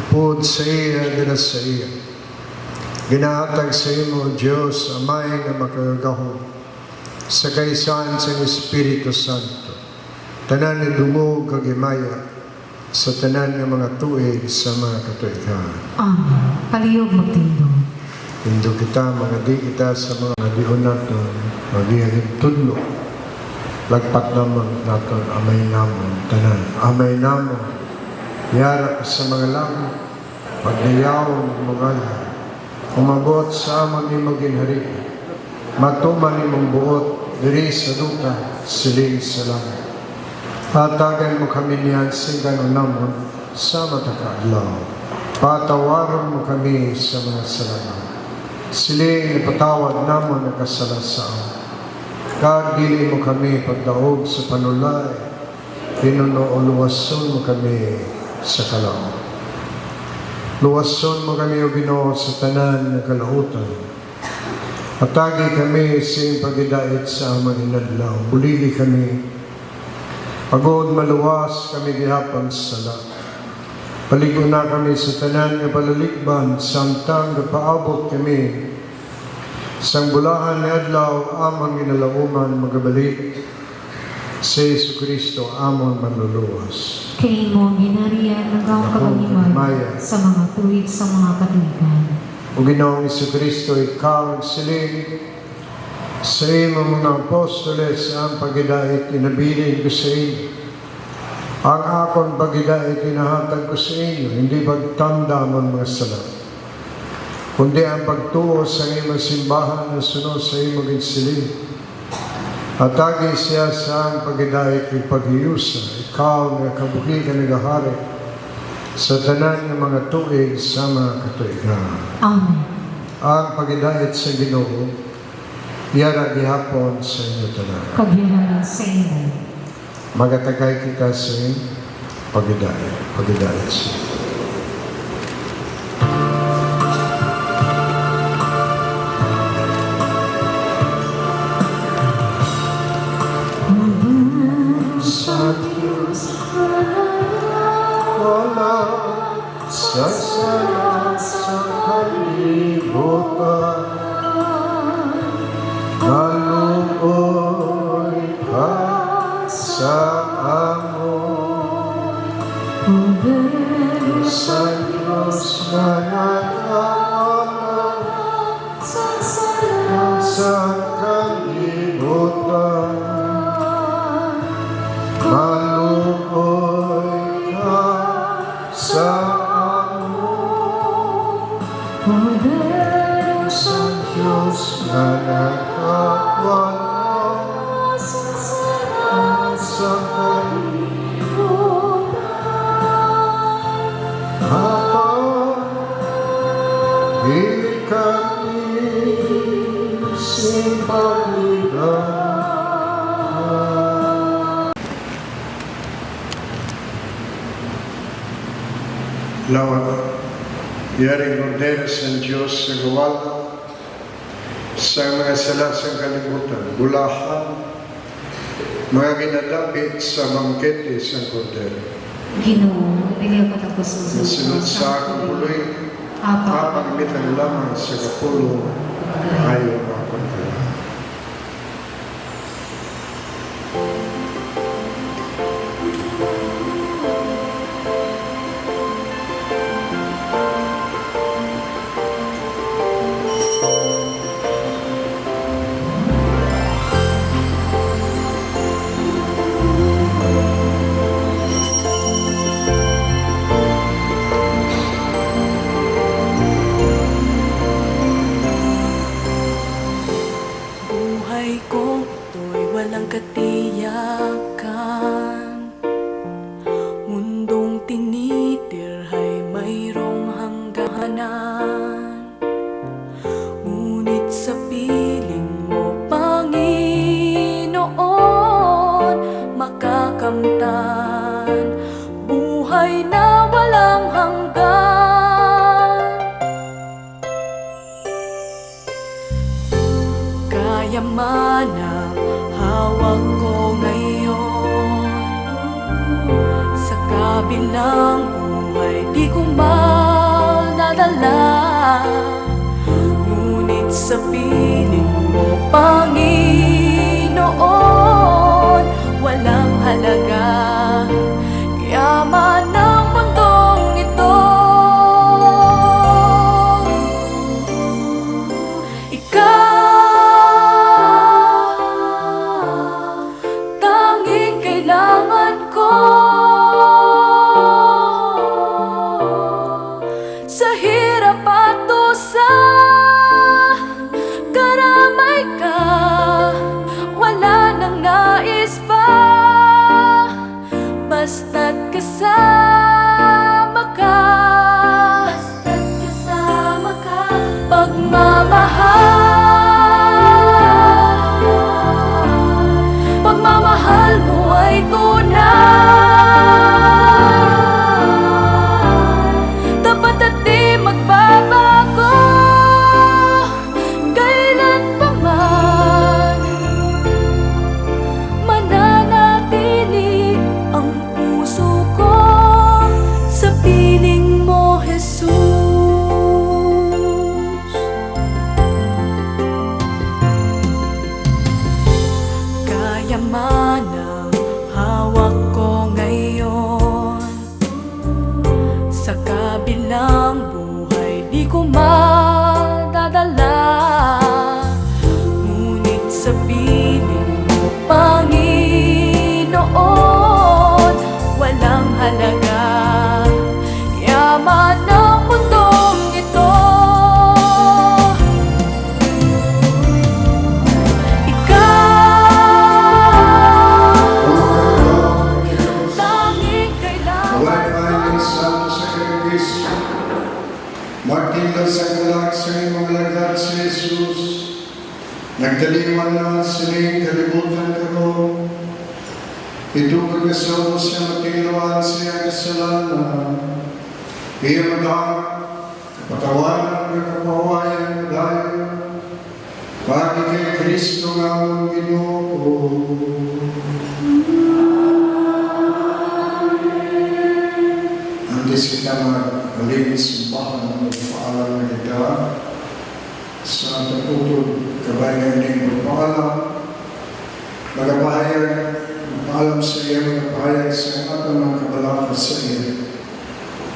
upod sa iya, dala sa iya. Ginahatag sa imo, Diyos, Amay na makagahom, sa kaisan sa Espiritu Santo, tanan ni dungog kagimaya, sa tanan ng mga tuig sa mga katuigan. Amen. Palihog magtindog. Indo kita, mga di kita sa mga diyon natin, magiging tudlo. Lagpat naman natin, amay namon, tanan. Amay namon, yara sa mga langit, pagdayawon mga lang, umabot sa amang imong ginhari, matuman imong buot, diri sa duta, siling sa langit. Hatagan mo kami niyan sigan namon sa matakaadlaw. Patawaran mo kami sa mga salamat. Siling ipatawad namon ang kasalasaan. Kagili mo kami pagdaog sa panulay. Pinuno o luwason mo kami sa kalaot. Luwason mo kami o Ginoo sa tanan ng kalautan. Atagi kami sa pagidait sa amang inadlaw. Bulili kami. Pagod maluwas kami gihapon sa lahat. Paligo na kami sa tanan nga palalikban, samtang napaabot kami. Sang bulahan ni adlaw, amang ginalauman magabalik. Si Jesu Kristo, amon manluluwas. Kay mo ginarian ng kapangiman sa mga tuwid sa mga katuigan. O Ginoong Jesu Kristo, ikaw ang siling sa imong mga apostoles ang pagidait inabilin ko sa inyo. Ang akong pagidait inahatag ko sa inyo, hindi pagtanda mo mga salat, kundi ang pagtuo sa imong simbahan na sunod sa imong ginsiling. Atagi siya sa ang pagidait ng paghiyusa, ikaw na kabuhi ka nagahari sa tanan ng mga tuig sa mga katuigan. Amen. Ang pagidait sa Ginoo, yara gihapon sa inyo tanan. Kagyaraman sa inyo. Magatagay kita sa pagidait sa inyo. Sa Diyos wala sa sana sa kalibutan, naluoy ka sa amon. Sa Diyos na nagkakaroon sa kalibutan, maluoy ka sa nagkakawala sa Lawat, yaring Corderos ng Diyos sa gawal sa mga salasang kalibutan, bulahan, mga ginadapit sa bangkete sa Cordero. Ginoo, bigyan ko tapos susunod. Nasunod sa kapuloy, apang mitang lamang sa kapulo, ayaw akong kaya. Buhay ko to'y walang katiyakan. Mundong tinitirhay mayroong hangganan. Ngunit sa piling mo, Panginoon, makakamtan buhay na walang hanggan. Kayamanang hawak ko ngayon, sa kabilang buhay di ko madadala. Ngunit sa piling mo, Panginoon, walang halaga. Yaman ng mundong ito, tanging kailangan ko. Sa hirap at dusa, karamay ka, wala nang nais pa. Basta't kasama ka, pagmamahal mo ay tunay, tapat at di magbabago kailan pa man. Mananatili ang puso ko sa piling mo, Jesus. Kayamanang hawak ko ngayon, sa kabilang buhay di ko madadala. Ngunit sa piling mo, Panginoon, walang halaga. Yaman ng mundong ito, tanging kailangan. Walay sa Kristo, magtila sa galak sa iyong mga lagad si Jesus, nagdaliman na sining kalibutan ko. Itugod ka sa ulo siya magtilawan siya kasalanan. Iya madang, kapatawanan ka kapawayan dahil pagi kay Kristo nga ang Ginoo. Andis kita magaling simbahan ng magpaalam na kita sa tutod kabayan ng magpaalam. Magpahayag, magpaalam sa iyo, magpahayag sa ato ng kabalaka sa iyo.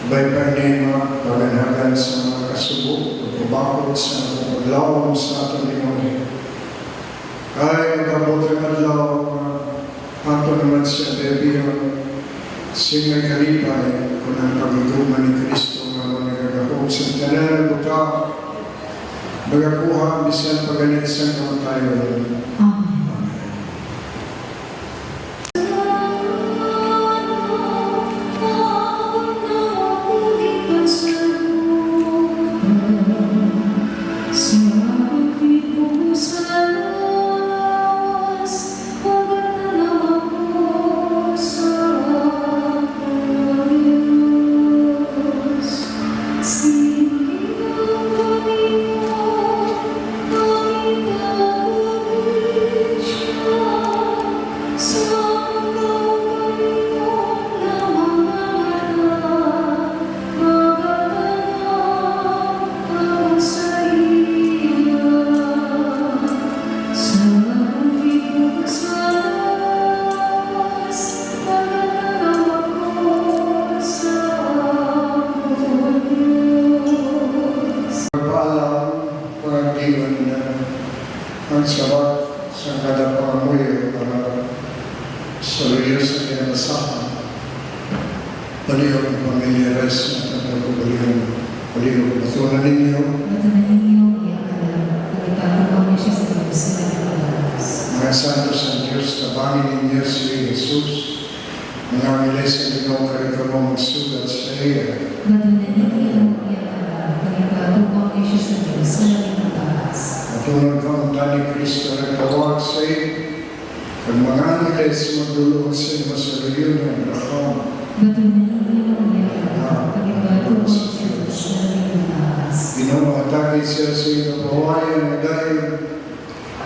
Baypanima, paganagan sa mga kasubo, pagkabakot sa mga paglawang sa atong lingkod. Ay, magkabot ang adlaw, ato naman siya, bebiyan, sing may kalipay, kung ang pagiguman ni Kristo nga mga nagagahong sa tanan buta, Pagakuha, bisan pagalit sa kamatayon. Amen. Ang sabat sa kada pangamuyo para sa Diyos sa kinabasahan. Baliw ang pamilya res at ang baliw. Batunan ninyo. Mga santos ang Diyos, tabangin ninyo si Jesus. Mga milis ang Ginoo karikabang magsugat sa iya. Tunod ka ang tani Kristo na tawag sa iyo. Kag mga angeles magdulong sa iyo sa riyon ng Abraham. Ginoo atake siya sa iyo kapawayan na dahil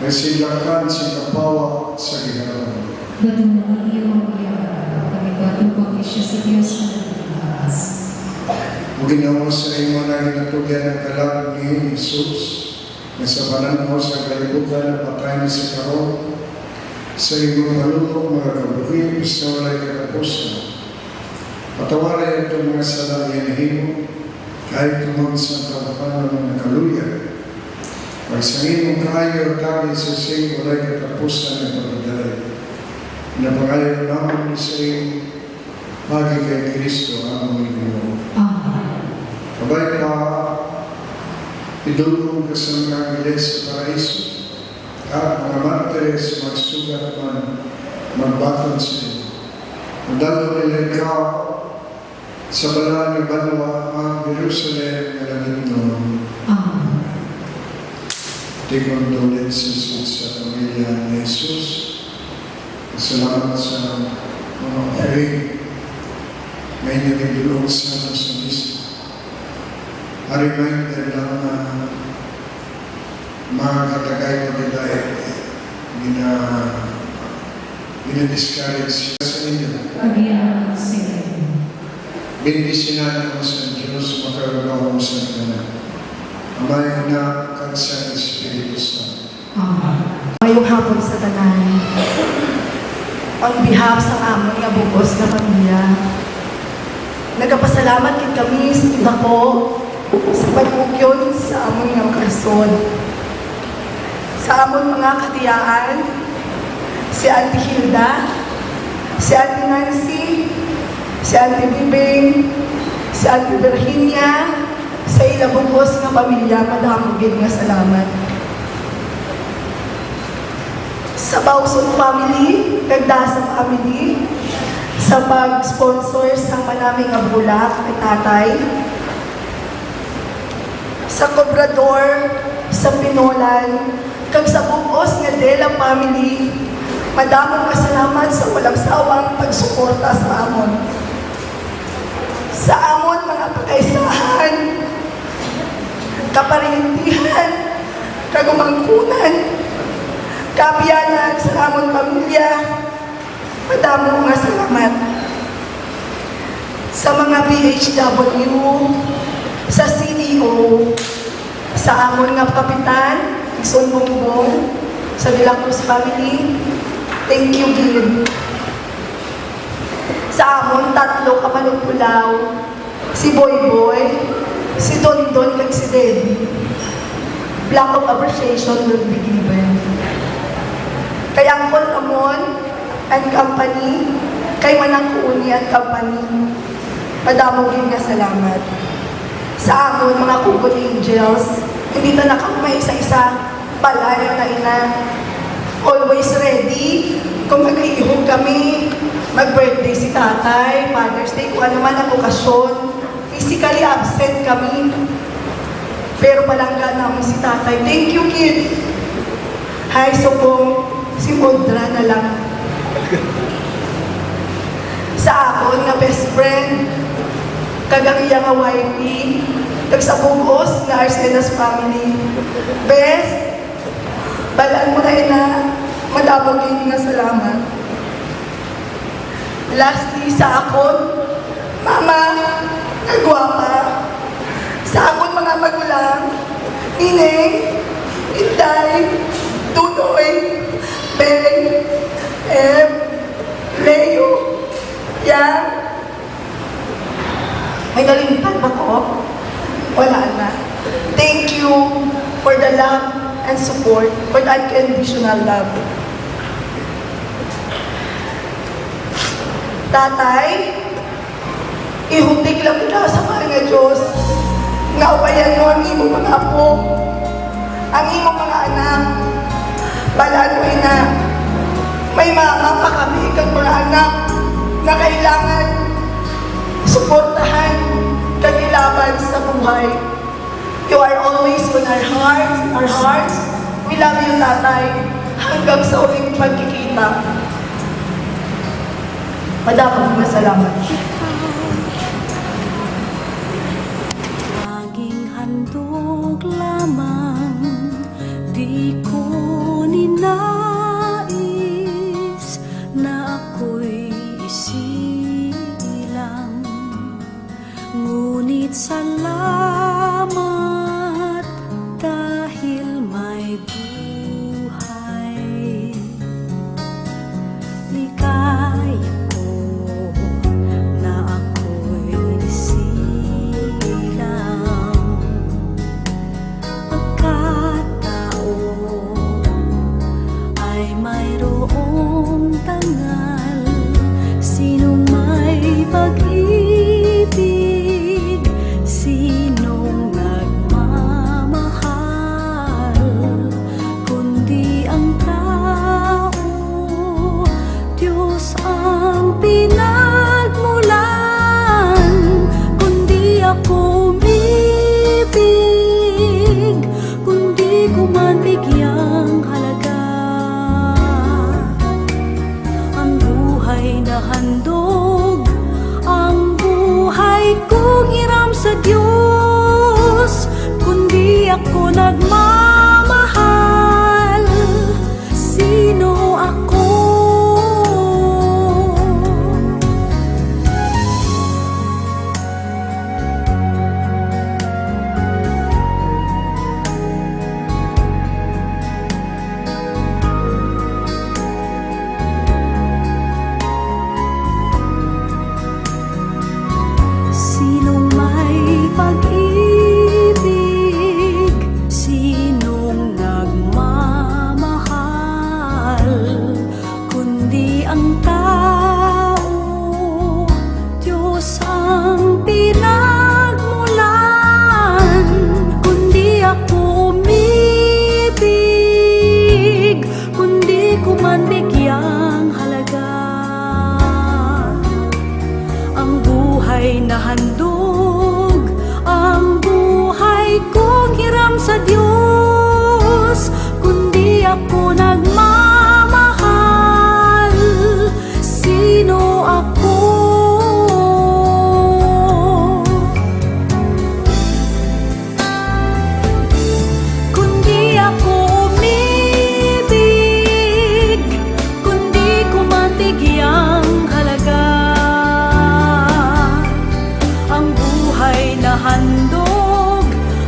nasilakan si kapawa sa ginawa. Ginoo sa iyo na ginatugyan ang kalag ni Jesus. Na sa pananaw sa kalibutan na patay na si Karon, sa iyong malulong mga kabuhi, gusto wala'y katapusan. Patawarin itong mga salari na himo, kahit tumag sa kapapanan ng nakaluya. Pagsangin mong kayo tawid sa siyong wala'y katapusan ng pagdaday. Napangayon naman sa iyong pagi kay Kristo ang mga Ginoo. Kabay pa, idulong ka sa mga angeles sa paraiso at mga martires magsugat man magbatod sa iyo. Magdalo nila ikaw sa balaan ng banwa ang Jerusalem na langit noon. Tingnan ulit sa pamilya ni Jesus. Salamat sa mga offering. May nagdulong sa Misa. A reminder lang na mga katagay mo nila ginadiscourage sa inyo. Bendisyonan mo sa Diyos, makagawa mo sa Kana. Amay na kag sa Espiritu Santo. Ngayong hapon sa tanan, on behalf sa amon nga bugos na pamilya, nagapasalamat kit kami sa iba ko sa pagmugyon sa amon nga karson. Sa amon mga katiyaan, si Auntie Hilda, si Auntie Nancy, si Auntie Bibing, si Auntie Virginia, sa ilabugos nga pamilya, madamugin nga salamat. Sa Bauson family, Gagdasa family, sa pag-sponsor sa manaming abulak kay tatay, sa Cobrador, sa Pinolan, kag sa bugos nga Dela family, madamong kasalamat sa walang sawang pagsuporta sa amon. Sa amon mga pagkaisahan, kaparintihan, kagumangkunan, kabiyanan sa amon pamilya, madamong nga salamat. Sa mga BHW, sa CEO, sa amon nga kapitan, Ikson Bongbong, sa De La Cruz family, thank you, Gil. Sa amon, 3 kapalugpulaw, si Boy Boy, si Don Don, kag si Debbie. Black of appreciation will be given. Kay Uncle Amon and company, kay Manang Kuuni and company, madamong din nga salamat. Sa amon, mga Kugot Angels, Hindi na nakamay isa-isa, palayo na ina. Always ready, kung maglihog kami, mag-birthday si tatay, Father's Day, kung ano man ang okasyon. Physically absent kami. Pero palangga namin si tatay. Thank you, kid. Hi, so po, si Audra na lang. Sa akon na best friend, kagamiya nga wifey, tagsabugos na Arsenas family. Best, balaan mo na ina, madabog yun nga salamat. Lastly, sa akon, mama, nagwapa. Sa akon mga magulang, Nineng, Inday, Tunoy, Beng, Leo, Yang. May nalimutan ba ko? Wala na. Thank you for the love and support, for the unconditional love. Tatay, ihuntik lang na sa mga Diyos. Nga upayan mo ang imong mga apo, ang imong mga anak. Balaan mo ina, may mama pa kami kang mga anak na kailangan suportahan kagilaban sa buhay. You are always on our hearts. We love you, tatay, hanggang sa uling pagkikita. Madaming salamat. Laging handog lamang, di ko ninais na ako'y isilang. Ngunit salamat dahil may buhay. Ligaya ko na ako'y isilang. Pagkataon ay mayroong tangal, sinong may pag-ibig, sinong nagmamahal, kundi ang tao, Diyos ang pinagmulan, kundi ako umibig, kundi ko man bigyang halaga. Ang buhay na handog, ang buhay kong hiram sa Diyos, kundi ako nagmamahal, sino ako? Sinong may pag-ibig, sinong nagmamahal, kundi ang tao, Diyos ang pinagmulan, kundi ako umibig, kundi ko man bigyang halaga. Ang buhay na handog, ang buhay kong hiram sa Diyos, kundi ako nagmamahal, sino ako? Kundi ako umibig, kundi ko man bigyang halaga. Ang buhay na handog,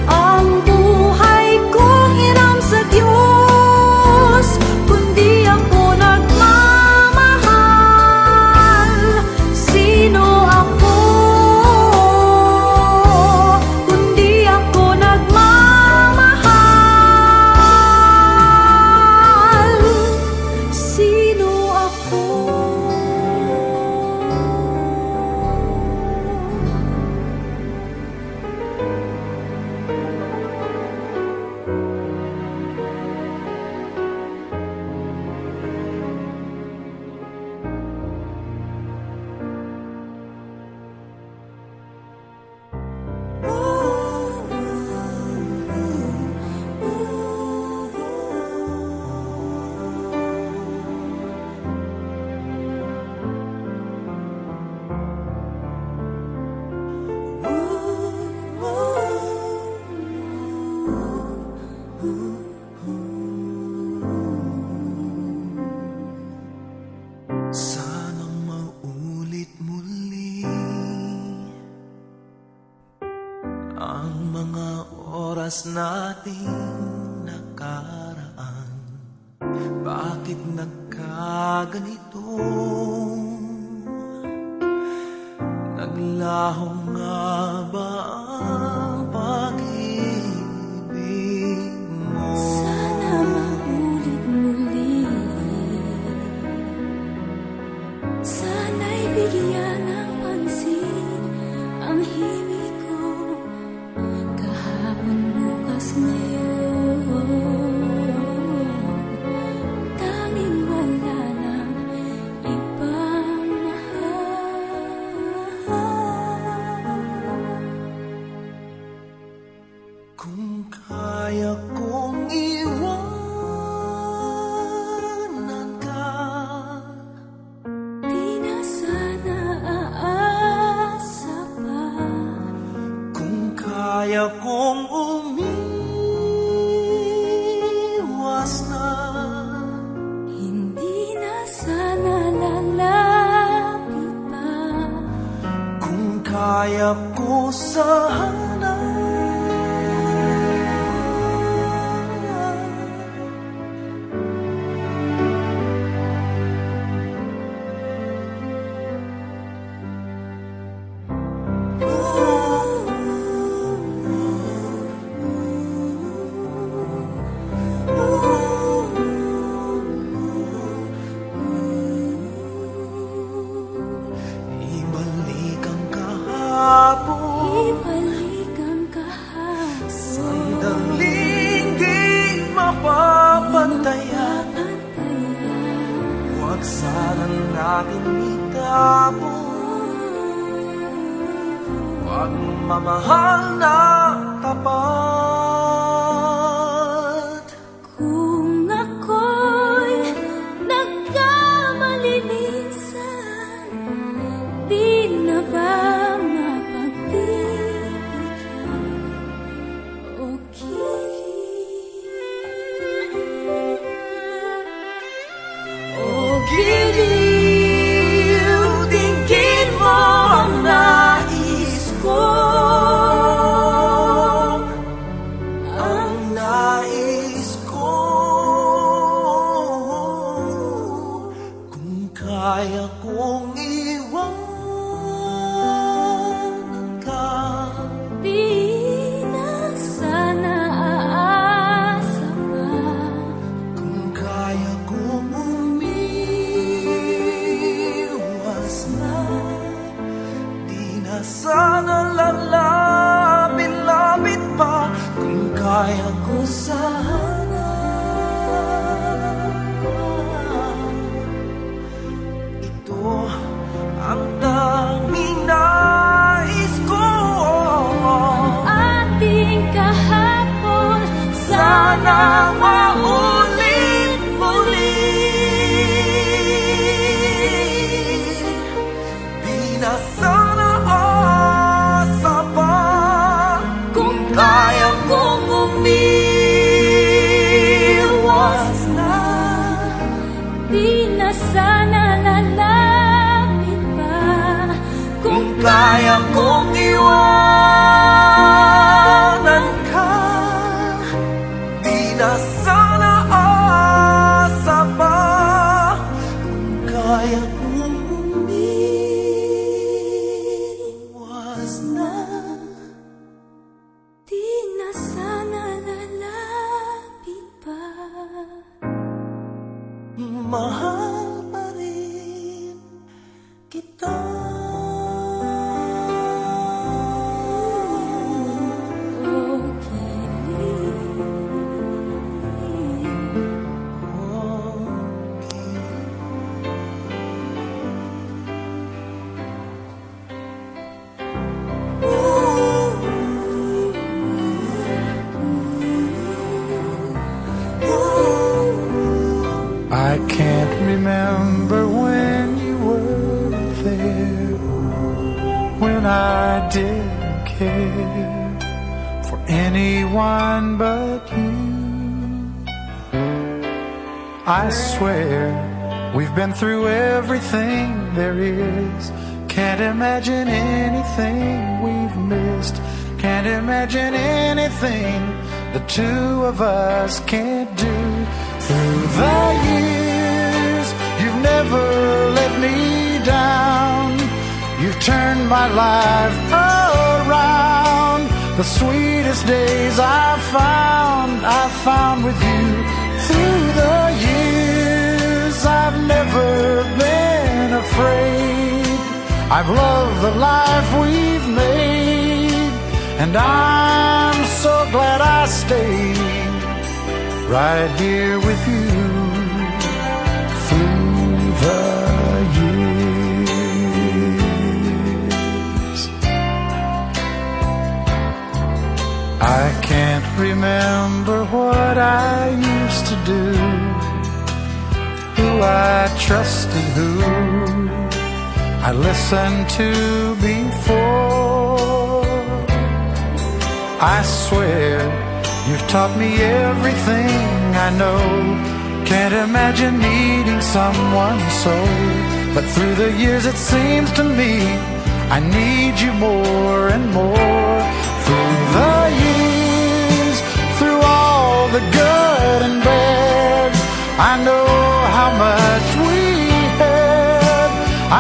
ang buhay kong hiram sa Diyos, kundi ako nagmamahal, sino ako? Kundi ako nagmamahal, sino ako? ang mga oras nating nakaraan. Bakit nagkaganito? Naglaho nga ba ang pag-ibig mo? Sana maulit muli. Sana'y bigyan ng pansin ang himig ko. Kahapon, bukas, ngayon, tanging wala nang ibang mahal. Kung kaya kong iwanan ka, Di na sana aasa pa. kung kaya kong umiwas na, Hindi na sana lalapit pa. kung kaya ko sana. Ibalik ang kahapon, Ibalik ang kahapon. sandaling di mapapantayan. Pantayan. Huwag sana natin itapon pagmamahal na tapat. Kung ako'y nagkamali minsan, di na ba mapagbibigyan o Giliw, dinggin mo ang nais ko. Ang nais ko. Kung kaya kong iwanan ka, Di na sana aasa pa. kung kaya kong umiwas na, di na sana lalapit-lapit pa, kung kaya ko sana. Ito ang tanging nais ko. Ating kahapon Sana maulit muli. Di na sana asa pa, kung kaya kong umiwas na, Di na sana lalapit pa. kung kaya kong iwanan ka. Di na sana asa pa, kung kaya kong umiwas na. Di na sana lalapit pa. Mahal pa rin kita. I can't remember when you were there, when I didn't care for anyone but you. I swear we've been through everything there is. Can't imagine anything we've missed. Can't imagine anything the two of us can't do. Through the years, you've never let me down. You've turned my life around. The sweetest days I've found with you. Through the years, I've never been afraid. I've loved the life we've made, and I'm so glad I stayed right here with you through the years. I can't remember what I used to do, who I trusted, who I listened to before. I swear you've taught me everything I know. Can't imagine needing someone so. But through the years it seems to me I need you more and more. Through the years, through all the good and bad, I know how much we had.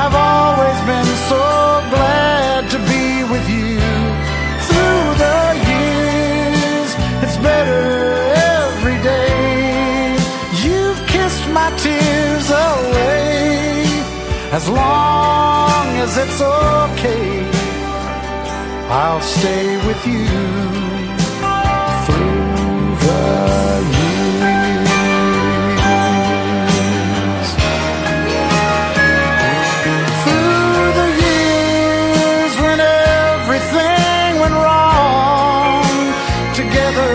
I've always been so glad to be with you. Through the years, it's better every day. You've kissed my tears away. As long as it's okay, I'll stay with you through the years. Through the years when everything went wrong, together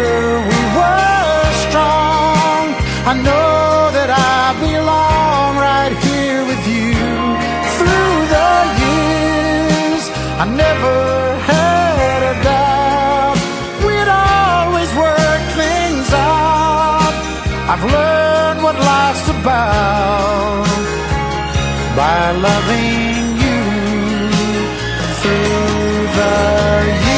we were strong. I know that I belong right here with you. Through the years, I never had a doubt we'd always work things out. I've learned what life's about by loving you through the years.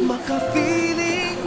Makapiling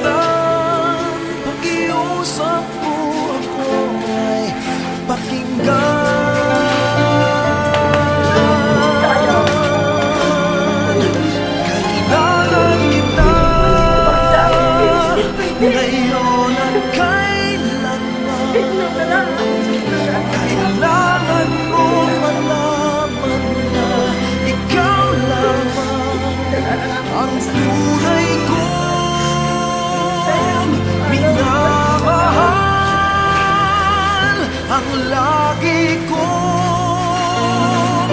ng pakiusap mo ako ay pakinggan. Kailangan kita ngayon at kailanman. Kailangan mo malaman na ikaw lamang ang tunay kong minamahal, ang lagi kong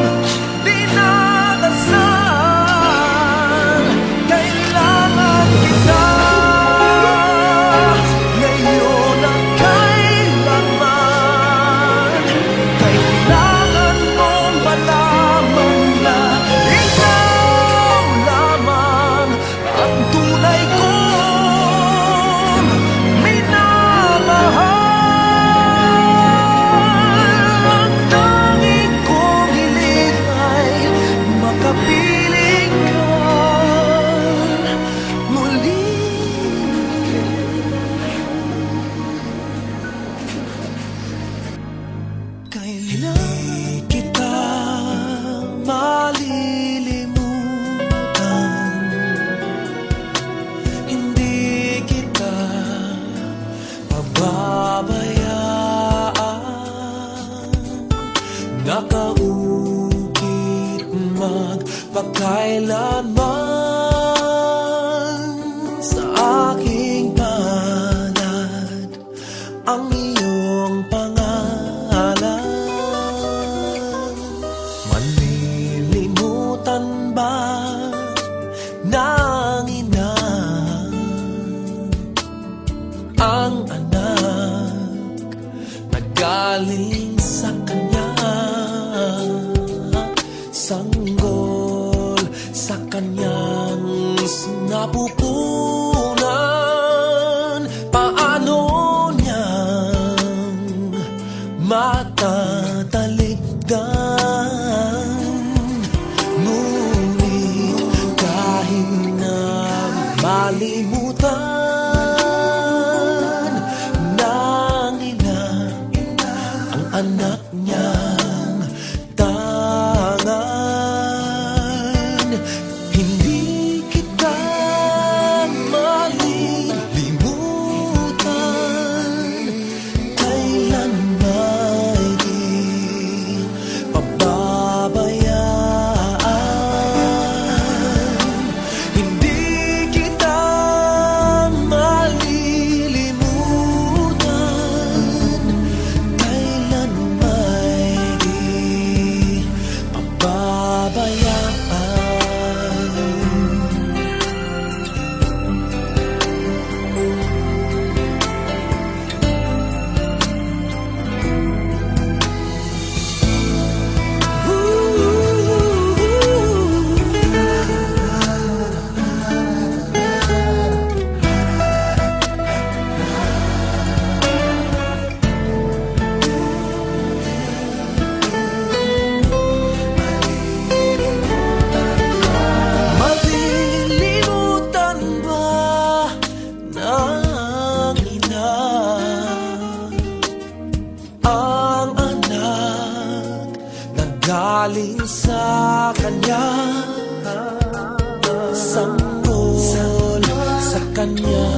dinadasal. Kailangan kita ngayon at kailanman. Kailangan mong malaman na ikaw lamang ang tunay kong minamahal. Ang tanging kong hiling ay makapiling ka muli. Kailan kita malilimutan, hindi kita pababayaan. Nakaukit magpakailanman sa aking palad ang iyong pangalan. Malilimutan ba ng ina ang anak na galing sa kanya? Sanggol sa kanyang sinapupunan. Paano niyang matatalikdan? Ngunit kahit na malimutan ng ina ang anak niyang tangan, hindi kita malilimutan. Kailan may di pababayaan. Hindi kita malilimutan. Kailan may di pababayaan. Malilimutan ba ng ina ang anak na galing sa kanya? Sanggol sa kanya